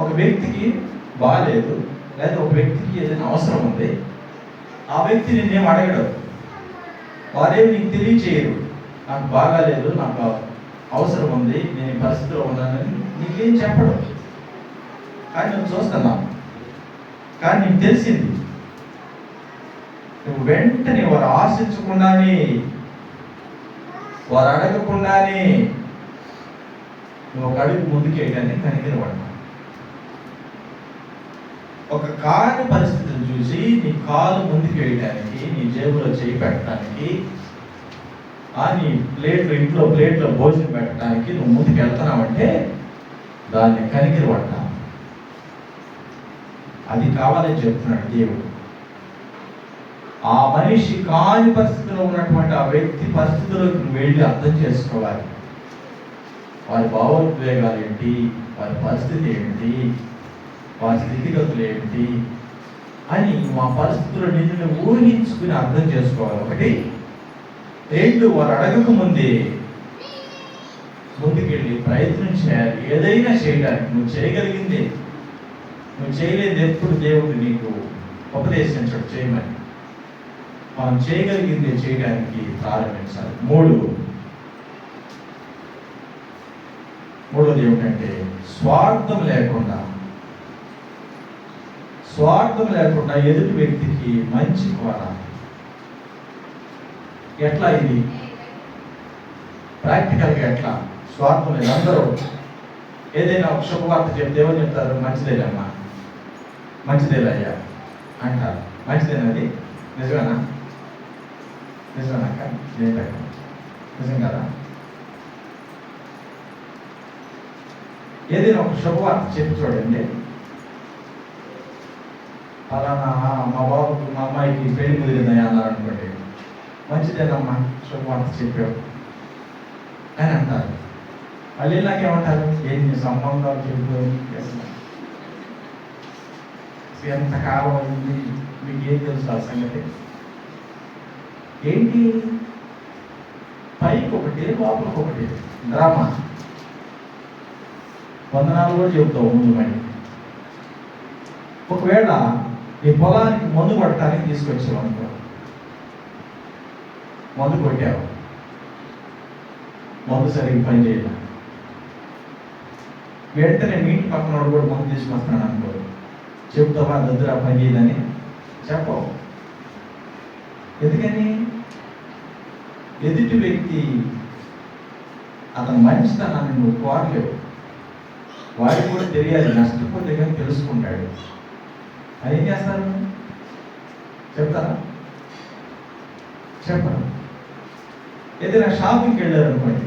ఒక వ్యక్తికి బాగాలేదు, లేదా ఒక వ్యక్తికి ఏదైనా అవసరం ఉంది, ఆ వ్యక్తి నిన్నేం అడగడు, వారేమి నీకు తెలియచేయరు. నాకు బాగాలేదు, నాకు అవసరం ఉంది, నేను ఈ పరిస్థితిలో ఉన్నానని నీకేం చెప్పడు. కానీ నువ్వు చూస్తున్నావు, కానీ నీకు తెలిసింది. నువ్వు వెంటనే వారు ఆశించకుండానే, వారు అడగకుండానే నువ్వు ఒక అడుగు ముందుకేయడానికి కనికరపడ్డావు. ఒక కాని పరిస్థితిని చూసి నీ కాలు ముందుకు వేయడానికి, నీ జేబులో చేయి పెట్టడానికి, నీ ఇంట్లో ప్లేట్లో భోజనం పెట్టడానికి నువ్వు ముందుకు వెళ్తున్నావంటే దాన్ని కనికరపడ్డావు. అది కావాలని చెప్తున్నాడు దేవుడు. ఆ మనిషి కాని పరిస్థితిలో ఉన్నటువంటి ఆ వ్యక్తి పరిస్థితుల్లోకి నువ్వు వెళ్ళి అర్థం చేసుకోవాలి. వారి భావోద్వేగాలు ఏంటి, వారి పరిస్థితి ఏంటి, వారి స్థితిగతులు ఏంటి అని మా పరిస్థితుల్లో నిన్ను ఊహించుకుని అర్థం చేసుకోవాలి. ఒకటి. రెండు, వారు అడగక ముందే ముందుకెళ్ళి ప్రయత్నం చేయాలి. ఏదైనా చేయడానికి నువ్వు చేయగలిగిందే. నువ్వు చేయలేదు ఎప్పుడు దేవుడు నీకు ఉపదేశించడు చేయమని. మనం చేయగలిగింది చేయడానికి ప్రారంభించాలి. మూడోది ఏమిటంటే స్వార్థం లేకుండా ఎదుటి వ్యక్తికి మంచి కోరాలి. ఎట్లా ఇది ప్రాక్టికల్గా ఎట్లా? స్వార్థం లేదు. అందరూ ఏదైనా ఒక శుభవార్త చెప్తే ఏమని చెప్తారు? మంచిదేనమ్మా, మంచిదేలయ్యా అంటారు. మంచిదేనది నిజమేనా? నిజమేనాక? నిజం కదా? ఏదైనా ఒక శుభవార్త చెప్పి చూడండి. అలానా మా బాబుకి, మా అమ్మాయికి పెళ్లి కుదిరిందయ్యా అన్నారు అనుకోండి. మంచిదేనమ్మా, శుభవార్త చెప్పావు అని అంటారు. మళ్ళీ నాకేమంటారు? ఏంటి సంబంధాలు చెబుతూ ఎంతకాలం అయింది, మీకు ఏం తెలుసు ఆ సంగతి? ఏంటి పైకి ఒకటి లోపలికి ఒకటి డ్రామా. వందనాలు కూడా చెబుతావు ముందు. మరి ఒకవేళ నీ పొలానికి మందు కొట్టడానికి తీసుకొచ్చావు అనుకో, మందు కొట్టావు, మందు సరిగ్గా పని చేయాలి. వెంటనే మీ ఇంటి పక్కన కూడా మందు తీసుకొస్తున్నాను అనుకో, చెబుతావా దగ్గర పని చేయదని? చెప్పవు. ఎందుకని? ఎదుటి వ్యక్తి అతని మంచితనాన్ని నువ్వు కోరలేవు. వాడికి కూడా తెలియాలి, నష్టపోతే కానీ తెలుసుకుంటాడు. అది ఏం చేస్తారు? చెప్తారా? చెప్పరు. ఏదైనా షాపింగ్కి వెళ్ళారు అనుకోండి,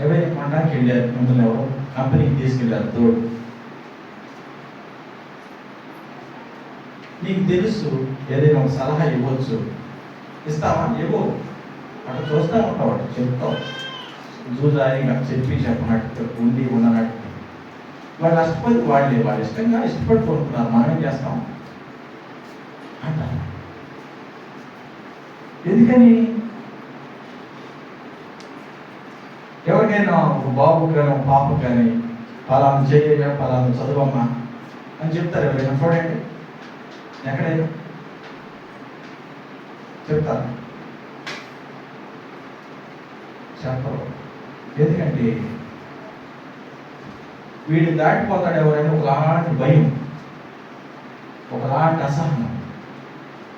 ఎవరైనా కొనడానికి వెళ్ళారు, మిమ్మల్ని ఎవరో కంపెనీకి తీసుకెళ్ళారు తోడు, నీకు తెలుసు ఏదైనా ఒక సలహా ఇవ్వచ్చు, ఇస్తావా? ఇవ్వవు. అక్కడ చూస్తూ ఉంటావు, అటు చెప్తావు, జూజాయిగా చెప్పినట్టు ఉండి ఉండనట్టు. వాళ్ళు నష్టపోతే వాళ్ళు ఇష్టంగా ఇష్టపడి కొనుక్కున్నారు, మనం ఏం చేస్తాం అంటారు. ఎందుకని? ఎవరికైనా ఒక బాబుకి కానీ ఒక పాపకు కానీ పలానా చేయగా పలానా చదువమ్మా అని చెప్తారు. ఎవరైనా చూడండి, ఎక్కడైనా చెప్తారు? చెప్పరు. ఎందుకంటే వీడు దాటిపోతాడు ఎవరైనా ఒకలాంటి భయం, ఒకలాంటి అసహనం,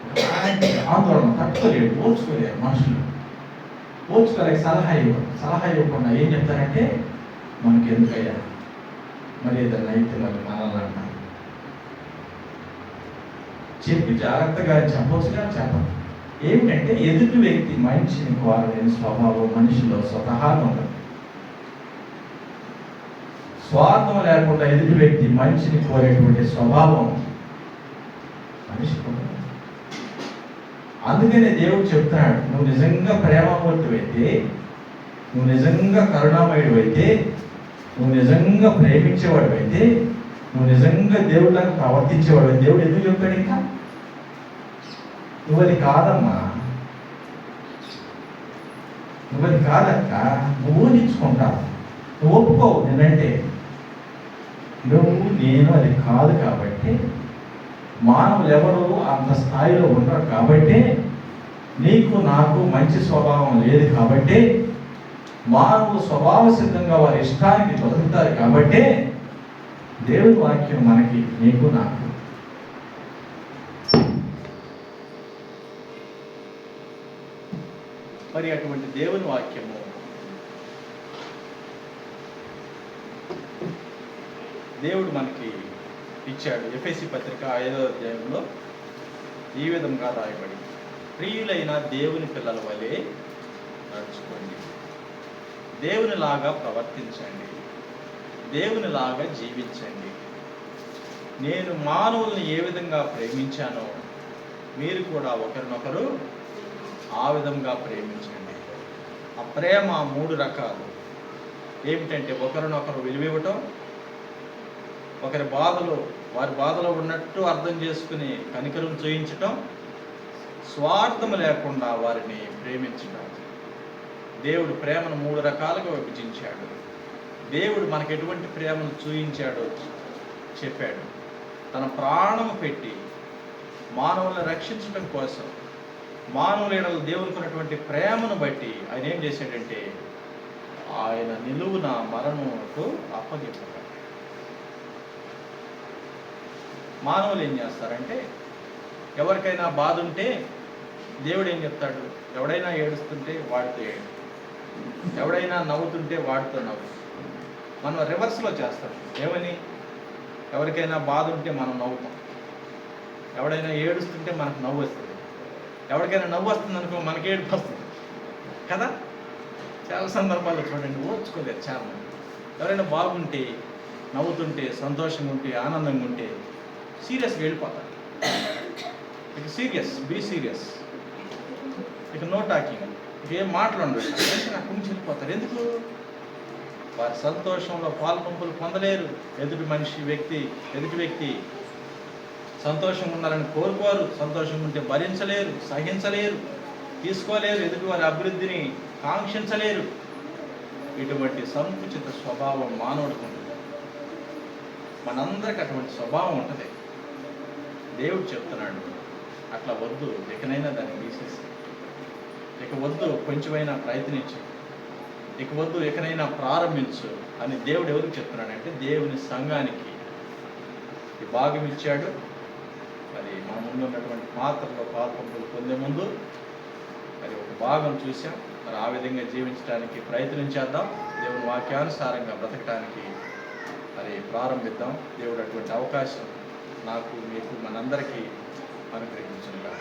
ఒకలాంటి ఆందోళన, తట్టుకోలేడు, ఓర్చుకోలేరు మనుషులు. ఓర్చుకోలేక సలహా ఇవ్వకుండా ఏం చెప్తారంటే, మనకి ఎందుకయ్యా, మరి ఏదన్నా అయితే మరి మనల్ని అంటారు. చెప్పి జాగ్రత్తగా చెప్పవచ్చుగా, చెప్పరు. ఏమిటంటే ఎదుటి వ్యక్తి మంచిని కోరలేని స్వభావం మనిషిలో స్వతహాగా ఉండదు. స్వార్థం లేకుండా ఎదుటి వ్యక్తి మంచిని కోరేటువంటి స్వభావం మనిషికి ఉండదు. అందుకనే దేవుడు చెప్తున్నాడు, నువ్వు నిజంగా ప్రేమమూర్తివైతే, నువ్వు నిజంగా కరుణామయుడు అయితే, నువ్వు నిజంగా ప్రేమించేవాడు అయితే, నువ్వు నిజంగా దేవుళ్ళని ప్రవర్తించేవాడు. దేవుడు ఎందుకు చెప్తాడు? ఇంకా నువ్వది కాదమ్మా, నువ్వది కాదక్క, నువ్వు ఊహించుకుంటావు, నువ్వు ఒప్పుకోవు. నేనంటే నేను అది కాదు కాబట్టి, మానవులు ఎవరు అంత స్థాయిలో ఉండరు కాబట్టి, నీకు నాకు మంచి స్వభావం లేదు కాబట్టి, మానవులు స్వభావ సిద్ధంగా వారి ఇష్టానికి బతుకుతారు కాబట్టి, దేవుని వాక్యం మనకి నీకు నాకు మరి అటువంటి దేవుని వాక్యము దేవుడు మనకి ఇచ్చాడు. ఎఫెసీ పత్రిక 5వ అధ్యాయంలో ఈ విధంగా రాయబడి, ప్రియులైన దేవుని పిల్లల వలె నడుచుకోండి, దేవునిలాగా ప్రవర్తించండి, దేవునిలాగా జీవించండి. నేను మానవుల్ని ఏ విధంగా ప్రేమించానో మీరు కూడా ఒకరినొకరు ఆ విధంగా ప్రేమించండి. ఆ ప్రేమ 3 రకాలు. ఏమిటంటే ఒకరినొకరు విలువివ్వటం, ఒకరి వారి బాధలో ఉన్నట్టు అర్థం చేసుకుని కనికరం చూయించటం, స్వార్థం లేకుండా వారిని ప్రేమించటం. దేవుడు ప్రేమను 3 రకాలుగా విభజించాడు. దేవుడు మనకు ఎటువంటి ప్రేమను చూయించాడో చెప్పాడు. తన ప్రాణం పెట్టి మానవులను రక్షించడం కోసం, మానవుల ఎడల దేవునికి ఉన్నటువంటి ప్రేమను బట్టి ఆయన ఏం చేశాడంటే, ఆయన నిలువున మరణముకు అప్పగింపబడ్డాడు. మానవులు ఏం చేస్తారంటే, ఎవరికైనా బాధ ఉంటే దేవుడు ఏం చెప్తాడు, ఎవడైనా ఏడుస్తుంటే వాడితో ఏడు, ఎవడైనా నవ్వుతుంటే వాడితో నవ్వు. మనం రివర్స్లో చేస్తాం. ఏమని? ఎవరికైనా బాధ ఉంటే మనం నవ్వుతాం, ఎవడైనా ఏడుస్తుంటే మనకు నవ్వు వస్తుంది, ఎవరికైనా నవ్వు వస్తుంది అనుకో మనకి ఏడుపు వస్తుంది కదా. చాలా సందర్భాల్లో చూడండి, ఓర్చుకోలేదు చాలా మంది. ఎవరైనా బాగుంటే, నవ్వుతుంటే, సంతోషంగా ఉంటే, ఆనందంగా ఉంటే సీరియస్గా వెళ్ళిపోతారు. ఇక సీరియస్, బీ సీరియస్, ఇక నో టాకింగ్, ఇక ఏం మాట్లాడరు, నాకు నుంచి వెళ్ళిపోతారు. ఎందుకు? వారి సంతోషంలో పాల్పంపులు పొందలేరు. ఎదుటి వ్యక్తి సంతోషంగా ఉండాలని కోరుకోరు, సంతోషంగా ఉంటే భరించలేరు, సహించలేరు, తీసుకోలేరు, ఎదుటి వారి అభివృద్ధిని కాంక్షించలేరు. ఇటువంటి సంకుచిత స్వభావం మానవుడికి ఉంటుంది. మనందరికి అటువంటి స్వభావం ఉంటుంది. దేవుడు చెప్తున్నాడు, అట్లా వద్దు, ఇకనైనా దాన్ని తీసేసి, ఇక వద్దు, కొంచెమైనా ప్రయత్నించు, ఇక వద్దు, ఎకనైనా ప్రారంభించు అని దేవుడు ఎవరికి చెప్తున్నాడంటే, దేవుని సంఘానికి ఈ భాగం ఇచ్చాడు. మరి మరి మన ముందు ఉన్నటువంటి పాత్రలో పాల్పంపులు పొందే ముందు మరి ఒక భాగం చూసాం. మరి ఆ విధంగా జీవించడానికి ప్రయత్నం చేద్దాం. దేవుని వాక్యానుసారంగా బ్రతకడానికి మరి ప్రారంభిద్దాం. దేవుడు అటువంటి అవకాశం నాకు, మీకు, మనందరికీ అనుగ్రహించుగా.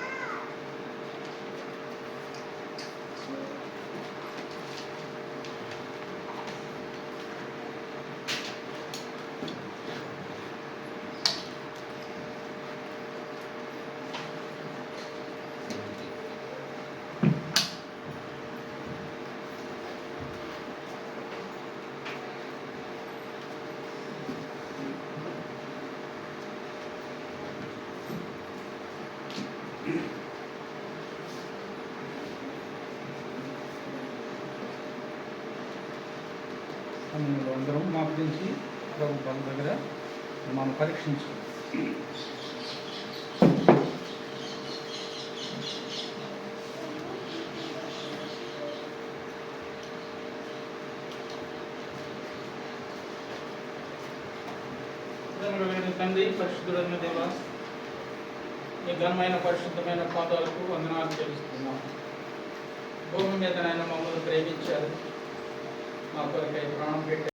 అందరం మాపించి ప్రభు వాళ్ళ దగ్గర మనం పరీక్షించుకుంటాం. తండ్రి, పరిశుద్ధుడైన దేవ, ఈ ఘనమైన పరిశుద్ధమైన పాదాలకు వందనాలు తెలుస్తున్నాం. భూమి మీద నాయన మమ్మల్ని ప్రేమించారు, మా కొరకై ప్రాణం పెట్టారు.